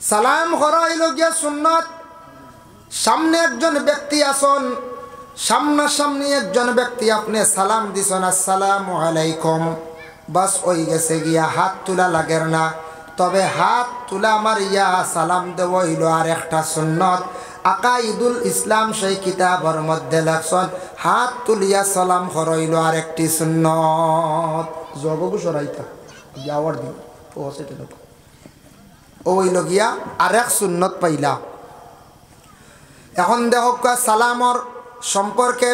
সালাম করা হইল গিয়া সুন্নত। সামনে একজন ব্যক্তি আসন, সামনাসামনি একজন ব্যক্তি আপনি সালাম দিছেন আসসালামু আলাইকুম, বাস ওই গেছে গিয়া, হাত তোলা লাগের না। তবে হাত তোলা আমার ইয়া সালাম দেব হইল আর একটা সুন্নত। আকাইদুল ইসলাম সেই কিতাবের মধ্যে লেখছেন হাত তুলিয়া সালাম হরইল আরেকটি সুন্নত। জগবু সরাইতা যাওয়ার দিন পৌঁছে দিল ওই লগিয়া আরেক সুন্নত পাইলা। এখন দেখো সালামর সম্পর্কে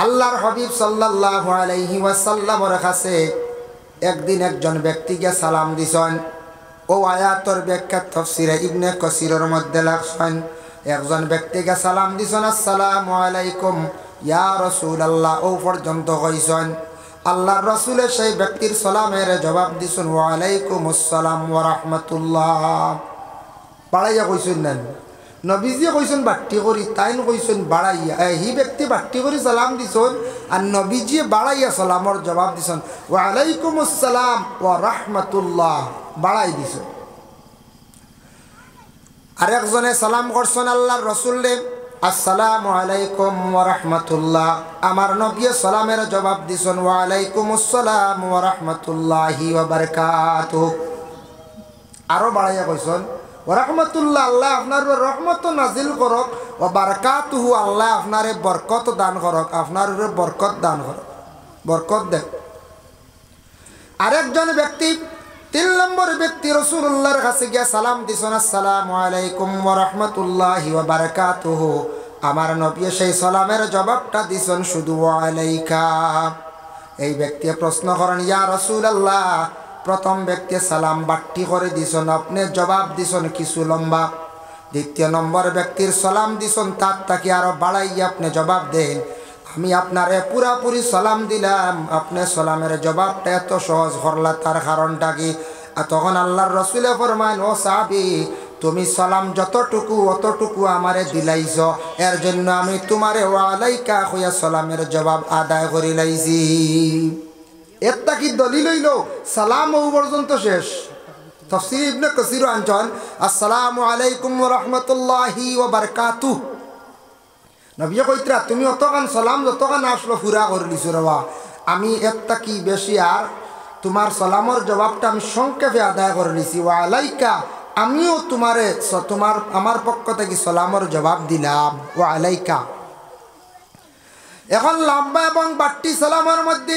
আল্লাহর হাবিব সাল্লাল্লাহু আলাইহি ওয়াসাল্লামের কাছে একদিন একজন ব্যক্তিকে সালাম দিছেন। ও আয়াতর ব্যাখ্যা তাফসীরে ইবনে কাসিরের মধ্যে লেখছেন একজন ব্যক্তিকে সালাম দিছেন আসসালামু আলাইকুম ইয়া রাসূলুল্লাহ ও পর্যন্ত কইছেন। আল্লাহর রাসূলের সেই ব্যক্তির সালামের জবাব দিছেন ওয়া আলাইকুমুস সালাম ওয়া রাহমাতুল্লাহ। বাড়াইয়া কইছেন না নবীজি কইছেন বাট্টি করি তাইন কইছেন বাড়াইয়া হি ব্যক্তি বাট্টি করি সালাম দিছেন আর নবীজি বাড়াইয়া সালামর জবাব দিছেন ওয়া আলাইকুমুস সালাম ওয়া রাহমাতুল্লাহ বাড়াই দিছেন। আরেকজনে সালাম করছেন আল্লাহর রাসূলকে আসসালামু আলাইকুম ওয়া রাহমাতুল্লাহ। আমার নবী সালামের জবাব দিছেন ওয়া আলাইকুমুস সালাম ওয়া রাহমাতুল্লাহি ওয়া বারাকাতুহু। আরো বাড়াইয়া কইছেন ওয়া রাহমাতুল্লাহ আল্লাহ আপনার রহমত নাজিল করক ওয়া বারাকাতুহু আল্লাহ আপনারে বরকত দান করক আপনার বরকত দান করক বরকত দেন। আরেকজন ব্যক্তি 3 নম্বর ব্যক্তি রাসূলুল্লাহর কাছে গিয়া সালাম দিছেন আসসালামু আলাইকুম ওয়া রাহমাতুল্লাহি ওয়া বারাকাতুহু। আমার নবী সেই সালামের জবাবটা দিছেন শুধু ওয়া আলাইকা। এই ব্যক্তি প্রশ্ন করেন ইয়া রাসূলুল্লাহ প্রথম ব্যক্তি সালাম বাট্টি করে দিছেন আপনি জবাব দিছেন কিছু লম্বা। দ্বিতীয় নম্বর ব্যক্তির সালাম দিছেন তার তাকে আরো বাড়াইয়া আপনি জবাব দেন। আমি আপনারে পুরাপুরি সালাম দিলাম আপনি সালামের জবাবটা এত সহজ করলা তার কারণটা কি? তখন আল্লাহর রাসূলে ফরমায় ও সাহাবী তুমি সালাম যতটুকু অতটুকু আমারে দিলাইছ এর জন্য আমি তোমারে ওয়া আলাইকা কইয়া সালামের জবাব আদায় করি লাইছি। এটা কি দলিল হইল সালাম ও পর্যন্ত শেষ। তাফসীর ইবনে কাসির আনছেন আসসালামু আলাইকুম ওয়া রাহমাতুল্লাহি ওয়া বারাকাতুহু। নবী কইতরা তুমি অতখান সালাম যতখান আসলো পুরা করে দিছো রেবা আমি একটা কি বেশি আর তোমার সালামের জবাবটা আমি সংক্ষেপে আদায় করে দিছি ওয়া আলাইকা আমিও তোমারে তোমার আমার পক্ষ থেকে সালামের জবাব দিলাম ওয়া আলাইকা। এখন লম্বা এবং বাট্টি সালামের মধ্যে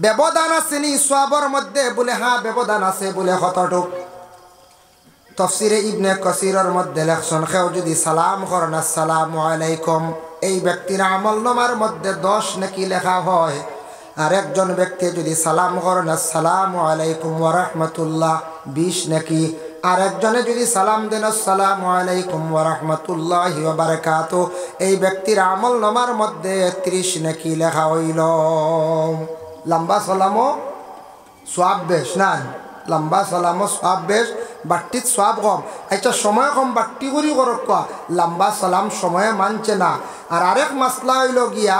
ব্যবধান আছে নি সওয়াবের মধ্যে বলে হ্যাঁ ব্যবধান আছে বলে কতটুক। তাফসীরে ইবনে কাসিরের মধ্যে লেখছেন কেউ যদি সালাম করেন আসসালামু আলাইকুম এই ব্যক্তির আমলনামার মধ্যে 10 নেকি লেখা হয়। আর একজন ব্যক্তি যদি সালাম করেন আসসালামু আলাইকুম ওয়া রাহমাতুল্লাহ 20 নেকি। আর একজনে যদি সালাম দেন আসসালামু আলাইকুম ওয়া রাহমাতুল্লাহি ওয়া বারাকাতুহু এই ব্যক্তির আমলনামার মধ্যে 30 নেকি লেখা হইল। লম্বা সালামও সওয়াব বেশ না লম্বা সালামও সওয়াব বেশ বাট্টিত সওয়াব কম। আচ্ছা সময় কম বাট্টি করি করক লম্বা সালাম সময়ে মানছে না। আর আরেক মাসলা হইল গিয়া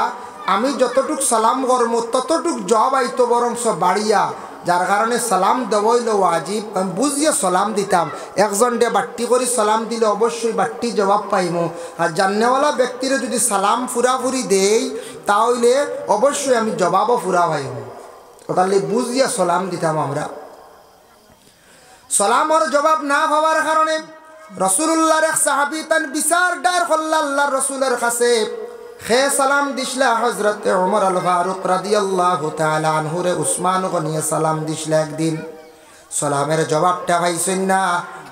আমি যতটুক সালাম করবো ততটুক জব আইতো বরংস বাড়িয়া যার কারণে সালাম দেওয়া হইল ওয়াজিব। আমি বুঝিয়ে সালাম দিতাম একজন ডে বাট্টি করে সালাম দিলে অবশ্যই বাট্টি জবাব পাইমু। আর জান্নেওয়ালা ব্যক্তিরে যদি সালাম ফুরাফুরি দেই তাহলে অবশ্যই আমি জবাবও ফুরা পাইমু। তাহলে বুঝিয়া সালাম দিতাম আমরা। সালামর জবাব না পাওয়ার কারণে রাসূলুল্লাহর এক সাহাবী তান বিচার ডার করল আল্লাহর রাসূলের কাছে। খে সালাম দিছলা হযরতে ওমর আল ফারুক রাদিয়াল্লাহু তাআলা আনহু রে উসমান গনি সালাম দিছলা একদিন সালামের জবাবটা পাইছেন না।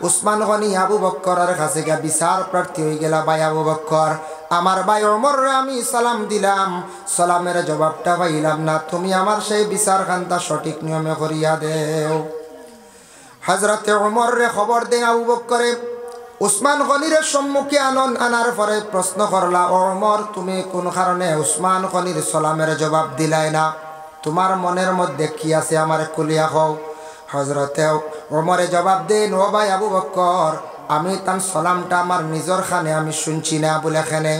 উসমান গনি আবু বকরের কাছে গিয়া বিচার প্রার্থী হয়ে গেলা ভাই আবু বকর আমার ভাই ওমর রে আমি সালাম দিলাম সালামের জবাবটা পাইলাম না তুমি আমার সেই বিচার খানটা সঠিক নিয়মে করিয়া দেও। হযরতে ওমর রে খবর দেন আবু বকরে উসমান গনির সম্মুখে আনার পরে প্রশ্ন করলা ও ওমর তুমি কোন কারণে উসমান গনির সালামের জবাব দিলাই না তোমার মনের মধ্যে কি আছে আমার খুলিয়া কও। হযরতে ওমরে জবাব দেন ও ভাই আবু বকর আমি তার সালামটা আমার নিজের খানে আমি শুনছি না বলে খানে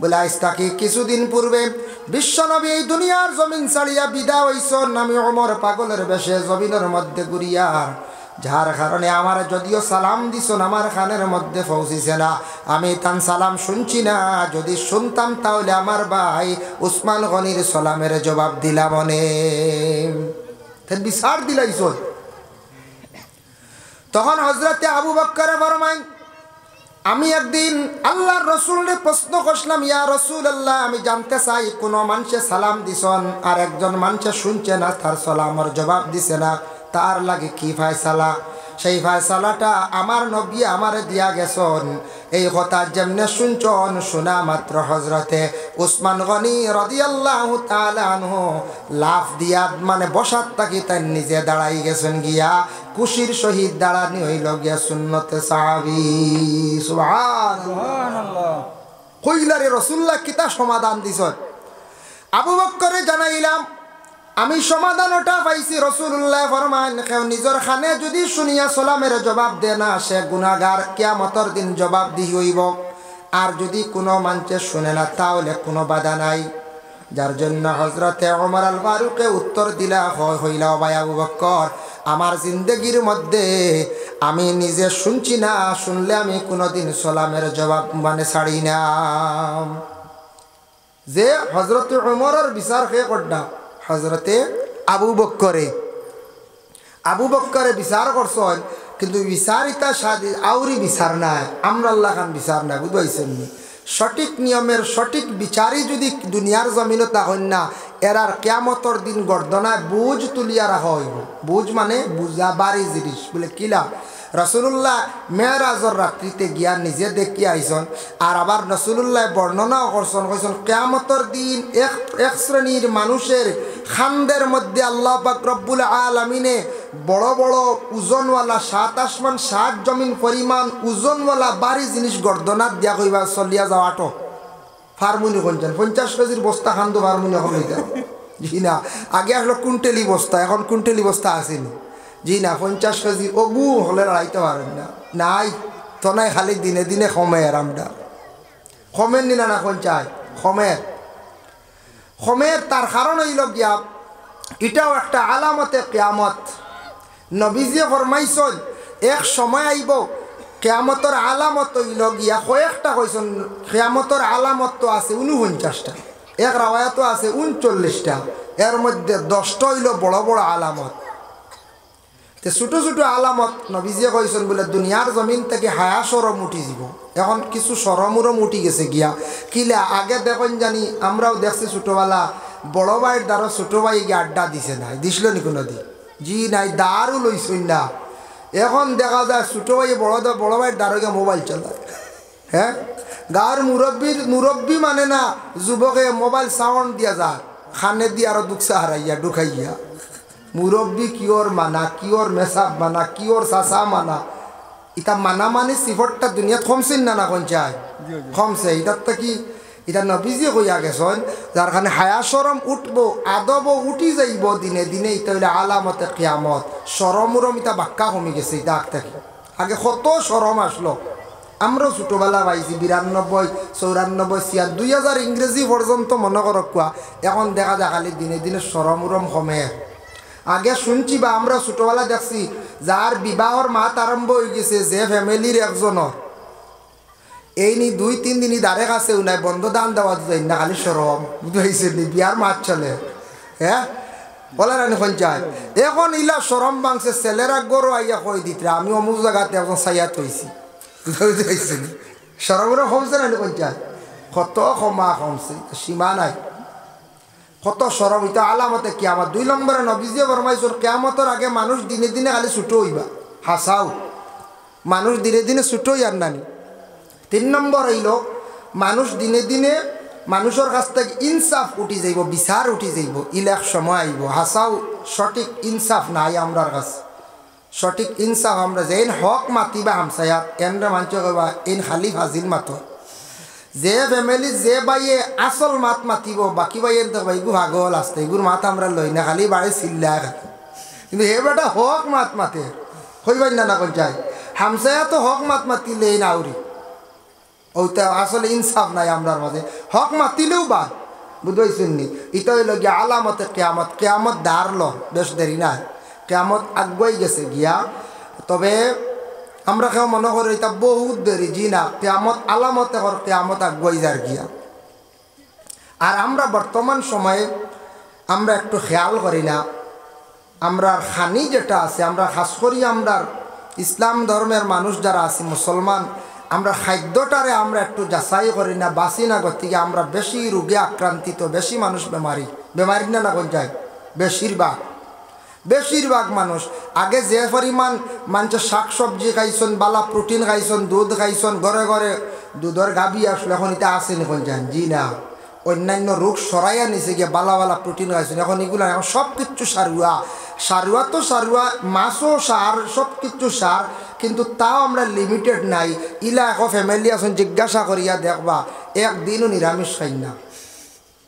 বলে আইস্তাকি কিছুদিন পূর্বে বিশ্বনবী এই দুনিয়ার জমিন ছাড়িয়া বিদায় হইছেন আমি ওমর পাগলের বেশে জমিনের মধ্যে ঘুরিয়া যার কারণে আমার যদিও সালাম দিছেন আমার খানের মধ্যে পৌঁছিছে না আমি তান সালাম শুনছি না। যদি শুনতাম তাহলে আমার ভাই উসমান গনির সালামের জবাব দিলাম অনেক বিচার দিলাইছ। তখন হযরতে আবু বকর ফরমাইন আমি একদিন আল্লাহর রসুলকে প্রশ্ন করলাম, ইয়া রাসূলুল্লাহ, আমি জানতে চাই কোন মানুষে সালাম দিছেন আর একজন মানুষে শুনছে না, তার সালামের জবাব দিছে না, তার লাগে কি ফায়সালা? সেই ফায়সালাটা আমার নবী আমারে দিয়া গেছেন। এই কথা যেমনে শুনছন, শোনা মাত্র হজরতে উসমান গনি রাদিয়াল্লাহু তাআলা আনহু লাফ দিয়া মানে বসাত থাকি তাই নিজে দাঁড়াই গেছেন গিয়া খুশির সহিত দাঁড়ানি হইল গিয়া সুন্নতে সাহাবী। সুবহানাল্লাহ। কইলারে রাসূলুল্লাহ কিতা সমাধান দিছেন? আবু বকরে জানাইলাম, আমি সমাধান ওটা পাইছি। রাসূলুল্লাহ ফরমান, কেউ নিজের খানে যদি শুনিয়া সালামের জবাব দে না, সে গুনাহগার, কিয়ামতের দিন জবাব দি হইব। আর যদি কোনো মানুষে শুনে না, তাহলে কোনো বাধা নাই। যার জন্য হযরতে ওমর আল ফারুকে উত্তর দিলা হইল, ভাই আবু বকর, আমার জিন্দগির মধ্যে আমি নিজে শুনছি না, শুনলে আমি কোনোদিন সালামের জবাব মানে ছাড়ি না। যে হযরতে ওমরের বিচার কে করডা? হযরতে আবু বকরে বিচার করছেন, কিন্তু বিচারিতা সাদি আউরি বিচার নাই, আমরা আল্লাহ খান বিচার নাই। বুঝাইছেন নি? সঠিক নিয়মের সঠিক বিচারই যদি দুনিয়ার জমিনে তখন না, এরার কিয়ামতের দিন গর্দনায় বুঝ তুলিয়া রাখা হইব। বুঝ মানে বুঝা বাড়ি জিনিস বলে কিলা। রাসূলুল্লাহ মেরাজর রাত্রিতে গিয়া নিজে দেখি আইসন। আর আবার রাসূলুল্লাহ বর্ণনাও করছেন, কইছেন কিয়ামতের দিন এক শ্রেণীর মানুষের খান্দের মধ্যে আল্লাহ পাক রব্বুল আলামিনে বড় বড় ওজনওয়ালা 7 আসমান 7 জমিন পরিমাণ ওজনওয়ালা বাড়ি জিনিস গর্দনাত দিয়া কইবা চলিয়া যাওয়াটো ফার্মুনি কোনছেন 50 কেজির বস্তা খান্দো ফার্মুনি এখন হইতে। জি না, আগে আসলো কুইন্টেলি বস্তা, এখন কুইন্টেলি বস্তা আসেনি। জি না, 50 কেজি অগু হলে লড়াইতে পারেন না। নাই তো নাই, খালি দিনে দিনে কমের। আমরা কমের নিনা না কোন চাই কমের। তার কারণ হইল গিয়া এটাও একটা আলামতে কিয়ামত। নবীজি ফরমাইছেন এক সময় আইব কিয়ামতের আলামত হইল গিয়া কয়েকটা কইছেন। কিয়ামতের আলামত তো আছে 49টা, এক রাওয়ায়াতও আছে 39টা, এর মধ্যে 10টা হইল বড় বড় আলামত। তে ছোটো ছোটো আলামত নবীজিয়ে কইছেন বলে দুনিয়ার জমিন থেকে হায়া সরম উঠি যাব। এখন কিছু সরমুরম উঠি গেছে গিয়া কিলা। আগে দেখুন জানি আমরাও দেখছি ছোটোবেলা বড় ভাইয়ের দ্বারা ছোটো ভাই গিয়ে আড্ডা দিছে নাই, দিছিল নি কোনো দিন? জি নাই, দাঁড়ও লইছই না। এখন দেখা যায় ছোটো ভাই বড় ভাইয়ের দ্বারা গিয়ে মোবাইল চালায়। হ্যাঁ, গাঁর মুরব্বী মানে না, যুবকে মোবাইল সাউন্ড দিয়া যায়, খানে দিয়ে আরো দুঃখা হারাইয়া ঢুকাইয়া। মুরব্বী কিওর মানা, কিওর মেসাব মানা, কিওর চাচা মানা, ইটা মানা মানে সিফরটা দুনিয়াত কমছেন না কোন চাই কমছে। ইটার তো কি এটা নবীজি কইয়া গেছেন, যার কারণে হায়া সরম উঠবো, আদব উঠি যাইব দিনে দিনে। এটা হইলে আলামতে কিয়ামত। সরমুরম এটা বাক্কা কমি গেছে। এটা আগ থেকে আগে কত সরম আসলো, আমরাও ছোটোবেলা পাইছি 92, 94, 96, 2000 ইংরেজি পর্যন্ত মনে করক কোয়া। এখন দেখা যায় খালি দিনে দিনে সরমুরম কমে। আগে শুনছি বা আমরা ছোটোবেলা দেখছি, যার বিবাহর মাত আরম্ভ হয়ে গেছে, যে ফ্যামিলির একজনের এই নি 2-3 দিনই দাঁড়ে কাছে নাই বন্ধ দান দেওয়া যায় না, খালি সরম। বুঝতে নি বিয়ার মাত চলে। হ্যাঁ বলে রানি পঞ্চায়েত এখন ইলা সরম বাংছে। ছেলেরা গরু আইয়া কই দিতে আমি অমুক জায়গাতে এখন সাইয়াত হয়েছি। বুঝতে সরমরা কমছে না পঞ্চায়েত? কত ক্ষমা কমছে, সীমা নাই। কত সরম। এটা আলামতে কিয়ামত। 2 নম্বরে নবীজি ফরমাইছেন কিয়ামতের আগে মানুষ দিনে দিনে খালি ছোটো হইবা। হাসাও, মানুষ দিনে দিনে ছোটো হইয়ার নানি। 3 নম্বর হইল মানুষ দিনে দিনে মানুষের কাছ থেকে ইনসাফ উঠি যাইব, বিচার উঠি যাইব। ইলেক সময় আইব হাসাও সঠিক ইনসাফ নাই আমরার কাছে। সঠিক ইনসাফ আমরা যে হক মাতিবা হামসায়াত এনরা মানছ কবা এন খালি ফাজিল মাত। যে ফ্যামিলি যে বাইয়ে আসল মাত মাতিব, বাকি বাইয়ের তো বাইগু ভাগল আসতে এগুর মাত আমরা লই না, খালি বাড়ি চিল্লা খালি। কিন্তু হে বেটা হক মাত মাতে হইবাই না কোন চাই। হামসায়া তো হক মাত মাতিলে না আউরি ওইটা আসলে ইনসাফ নাই আমরার মাঝে। হক মাতিলেও বা বুঝাইছেন নি? এটা হইল গিয়া আলামতে কেয়ামত। কেয়ামত দাঁড়ল, বেশ দেরি নাই, কেয়ামত আগুয়াই গেছে গিয়া। তবে আমরা কেউ মনে করি এটা বহুত দেরি। জি না, কেয়ামত আলামতে কর কেয়ামত আগুয়াই যার গিয়া। আর আমরা বর্তমান সময়ে আমরা একটু খেয়াল করি না, আমরা খানি যেটা আছে, আমরা খাস করি আমরা ইসলাম ধর্মের মানুষ যারা আছি মুসলমান, আমরা খাদ্যটারে আমরা একটু যাচাই করি না, বাঁচি না, গতিকে আমরা বেশি রোগে আক্রান্তিত, বেশি মানুষ বেমারি না কোন যায়। বেশিরভাগ মানুষ আগে যে পরিমাণ মানুষের শাক সবজি খাইছেন, বালা প্রোটিন খাইছেন, দুধ খাইছেন, ঘরে ঘরে দুধের গাভী আসলে এখন এটা আসেনি কোন যান। জি না, অন্যান্য রোগ সরাইয়া নিছে গিয়ে বালা বালা প্রোটিন খাইছেন। এখন এগুলো এখন সব কিছু সারুয়া তো সারুয়া, মাছও সার, সব কিছু সার, কিন্তু তাও আমরা লিমিটেড নাই। ইলা এখন ফ্যামিলি আছেন, জিজ্ঞাসা করিয়া দেখবা একদিনও নিরামিষ খাই না।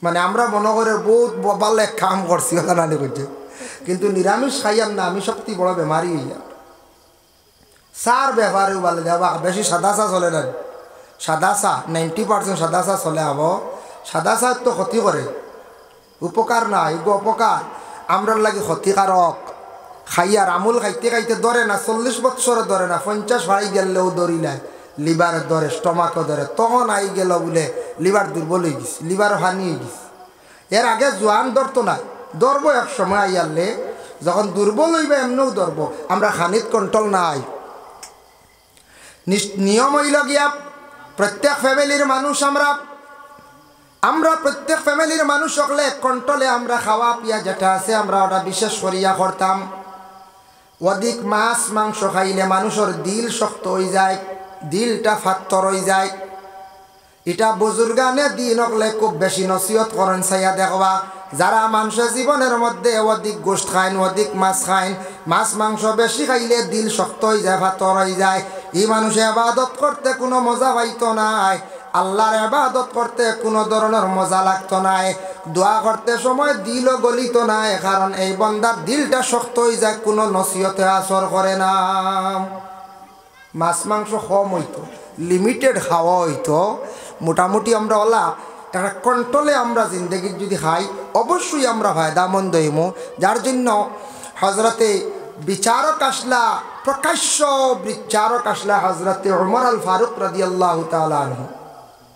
মানে আমরা মনে করে বহুত ভালো কাম করছি ওটা নানি করছে, কিন্তু নিরামিষ খাইয়াম না, আমি সত্যি বড় বেমারি হইয়া। সার ব্যাপারেও বলে দেবা বেশি সাদা চা চলে না, সাদা চা 90% সাদা চা চলে। হব সাদা চা তো ক্ষতি করে, উপকার না, এগুলো অপকার, আমরার লাগে ক্ষতিকারক। খাইয়ার আমুল খাইতে খাইতে ধরে না, 40 বৎসরে ধরে না, 50 ভাই গেলেও ধরিলে লিভারের ধরে, স্টমাকও ধরে। তখন আই গেল বলে লিভার দুর্বল হয়ে গেছে, লিভার হানি হয়ে গেছে। এর আগে জোয়ান ধরতো না, ধরবো এক সময় আইয়ারলে, যখন দুর্বল হইবে এমনিও ধরবো। আমরা খানিত কন্ট্রোল নাই। নিয়ম হইল গিয়া প্রত্যেক ফ্যামিলির মানুষ আমরা প্রত্যেক ফ্যামিলির মানুষ হলে কন্ট্রোলে আমরা খাওয়া পিয়া যেটা আছে আমরা ওটা বিশেষ করিয়া করতাম। অধিক মাছ মাংস খাইলে মানুষের দিল শক্ত হয়ে যায়, দিলটা ফাত্তর হয়ে যায়। এটা বুজুর্গানে দিন হলে খুব বেশি নসিহত করেন। চাইয়া দেখবা যারা মানুষের জীবনের মধ্যে অধিক গোস্ত খাইন, অধিক মাছ খাইন, মাছ মাংস বেশি খাইলে দিল শক্ত হয়ে যায়, ফাত্তর হয়ে যায়। এই মানুষে ইবাদত করতে কোনো মজা পাইতো নাই, আল্লাহর ইবাদত করতে কোনো ধরনের মজা লাগতো নাই, দোয়া করতে সময় দিলও গলিত নাই, কারণ এই বন্দার দিলটা শক্ত হয়ে যায়, কোনো নসিহতে আসর করে না। মাছ মাংস কম হইতো, লিমিটেড খাওয়া হইতো, মোটামুটি আমরা ওলা একটা কন্ট্রোলে আমরা জিন্দগির যদি খাই অবশ্যই আমরা ফায়দামন্দ হইমু। যার জন্য হজরতে বিচারক আসলা, প্রকাশ্য বিচারক আসলা হজরতে ওমর আল ফারুক রাদিয়াল্লাহু তাআলা আনহু।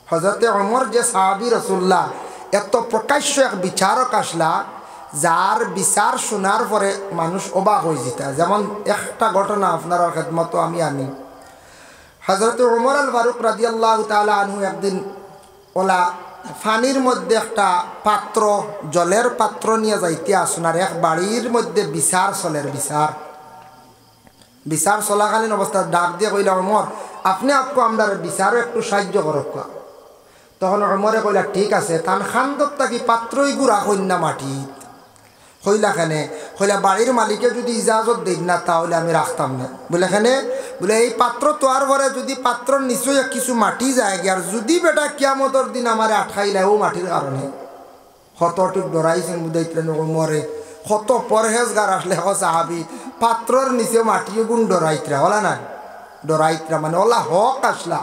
হজরতে ওমর যে সাহাবী রাসূলুল্লাহ, এত প্রকাশ্য এক বিচারক আসলা, যার বিচার শোনার পরে মানুষ অবাক হয়ে যেত। যেমন একটা ঘটনা আপনার খেদমত আমি আনি। হজরতে ওমর আল ফারুক রাদিয়াল্লাহু তাআলা আনহু একদিন ওলা পানির মধ্যে একটা পাত্র, জলের পাত্র নিয়ে যাইতে আসুনার এক বাড়ির মধ্যে বিচার চলের, বিচার চলাকালীন অবস্থা ডাক দিয়ে কইলা, ওমর আপনি আপকো আমরা বিচারও একটু সাহায্য করক। তখন ওমরে কইলা ঠিক আছে। তান খান্দত থাকি পাত্রই গুড়া কন্যা মাটিত হইলা খানে, হইলা বাড়ির মালিকে যদি ইজাজত দেন না তাহলে আমি রাখতাম না। বলে খানে বলে এই পাত্র তোয়ার ঘরে যদি পাত্র নিশ্চয় কিছু মাটি যায়, আর যদি বেটা কিয়ামতর দিন আমার আটকাইলে ও মাটির কারণে কতটুক ডরাইছেন বুঝাইতেন ওমরে। কত পরহেজগার আসলে সাহাবি পাত্রর নিচে মাটিও গুণ ডরাইতরা ওলা না, ডরাইতরা মানে ওলা হক আসলা।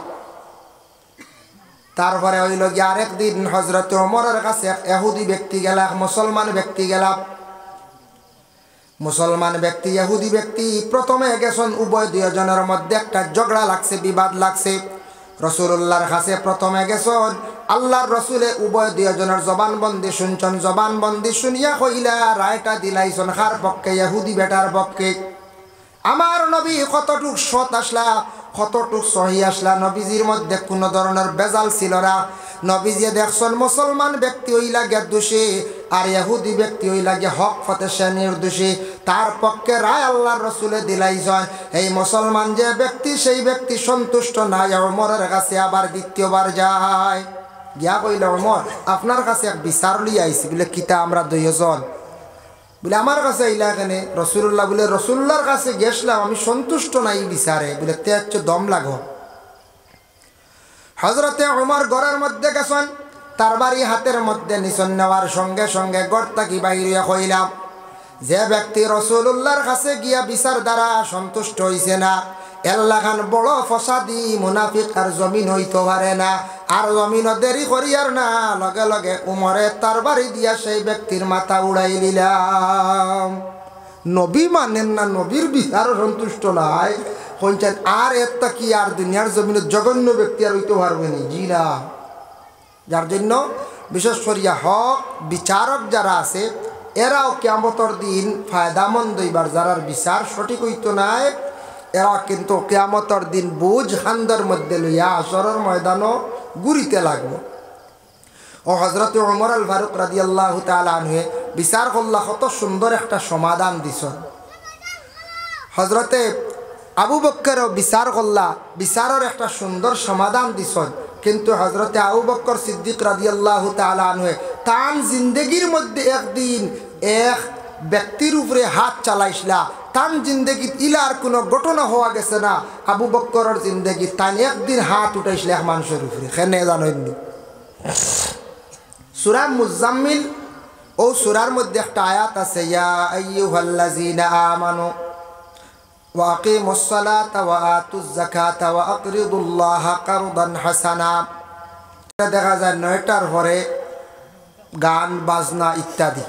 তারপরে হইল গিয়ে আরেকদিন হজরত ওমরের কাছে এক ইহুদি ব্যক্তি গেল, এক মুসলমান ব্যক্তি গেল। মুসলমান ব্যক্তি ইহুদি ব্যক্তি প্রথমে গেছেন, উভয় দুজনের মধ্যে একটা ঝগড়া লাগছে, বিবাদ লাগছে। রাসূলুল্লাহর কাছে প্রথমে গেছেন, আল্লাহর রাসূলে উভয় দুজনের জবানবন্দি শুনছেন। জবানবন্দি শুনিয়া কইলা রায়টা দিলাইছেন কার পক্ষে? ইহুদি বেটার পক্ষে। আমার নবী কতটুক সৎ আসলা, কতটুক সহি আসলা, নবীজির মধ্যে কোনো ধরনের বেজাল ছিল না। নবীজি দেখছেন মুসলমান ব্যক্তি ওই লাগে দোষী, আর ইহুদি ব্যক্তি ওই লাগে হক ফতে সে নির্দোষী। তার পক্ষে রায় আল্লাহর রাসূলে দিলাইছেন। এই মুসলমান যে ব্যক্তি, সেই ব্যক্তি সন্তুষ্ট নাই, ওমরের কাছে আবার দ্বিতীয়বার যায়। গিয়া কইল, ওমর আপনার কাছে এক বিচার লিয়ে আইছি। বলে কিতা? আমরা দুইজন। বলে আমার কাছে আইলা এখানে? রাসূলুল্লাহ বলে রাসূলুল্লাহর কাছে গেছিলাম, আমি সন্তুষ্ট নাই বিচারে। বলে তে হচ্ছে দম লাগো। হজরতে ওমর ঘরের মধ্যে গেছেন, তার বাড়ি হাতের মধ্যে নিছেন। নেওয়ার সঙ্গে সঙ্গে ঘর থাকি বাইরে কইলাম, যে ব্যক্তি রাসূলুল্লাহর কাছে গিয়া বিচার দ্বারা সন্তুষ্ট হইছে না, এল্লাখান বড় ফসাদি মুনাফিক আর জমিন হইতে পারে না। আর জমিন দেরি করিয়ার না, লগে লগে উমরে তার বাড়ি দিয়া সেই ব্যক্তির মাথা উড়াই দিলাম। নবী মানেন না, নবীর বিচারও সন্তুষ্ট নাই, কইছেন আর একটা কি আর দুনিয়ার জমিনের জঘন্য ব্যক্তি আর হইতে পারবে না। জি না। যার জন্য বিশেষ করিয়া হক বিচারক যারা আছে, এরাও কিয়ামতের দিন ফায়দামন্দ হইবার, যারার বিচার সঠিক হইতো নাই, এরা কিন্তু কিয়ামতের দিন বুঝ খান্দর মধ্যে লইয়া আসরের ময়দানও ঘুরিতে লাগবো। ও হজরত ওমর আল ফারুক রাদিয়াল্লাহু তাআলা আনহু বিচার করলা কত সুন্দর একটা সমাধান দিছ। হজরতে আবু বক্করও বিচার করলা, বিচারের একটা সুন্দর সমাধান দিছ। কিন্তু হজরতে আবু বক্কর সিদ্দিক রাদিয়াল্লাহু তাআলা আনহু তান জিন্দগির মধ্যে একদিন এক ব্যক্তির উপরে হাত চালাইছিলা, তান জিন্দগিত ইলার কোনো ঘটনা হওয়া গেছে না। আবু বক্করের জিন্দগি তান একদিন হাত উঠাইছিল এক মানুষের উপরে, কেন জানেননি? সূরা মুজাম্মিল ও সূরার মধ্যে একটা আয়াত আছে, ইয়া আইয়ুহাল্লাযীনা আমানু ওয়া আকিমুস সালাতা ওয়া আতুজ যাকাতা ওয়া আকরিদুল্লাহা কারদান হাসানা। দেখা যায় 9টার পরে গান বাজনা ইত্যাদি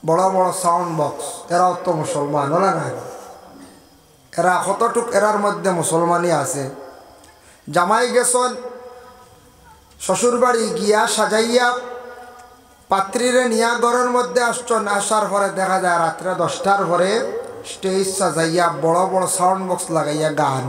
বড় বড় সাউন্ড বক্স, এরাও তো মুসলমান হলো না? এরা কতটুক এরার মধ্যে মুসলমানই আছে। জামাই গেছন শ্বশুর বাড়ি গিয়া সাজাইয়া পাত্রীরে নিয়া ঘরের মধ্যে আসছেন, আসার পরে দেখা যায় রাত্রে 10টার পরে স্টেজ সাজাইয়া বড় বড় সাউন্ড বক্স লাগাইয়া গান।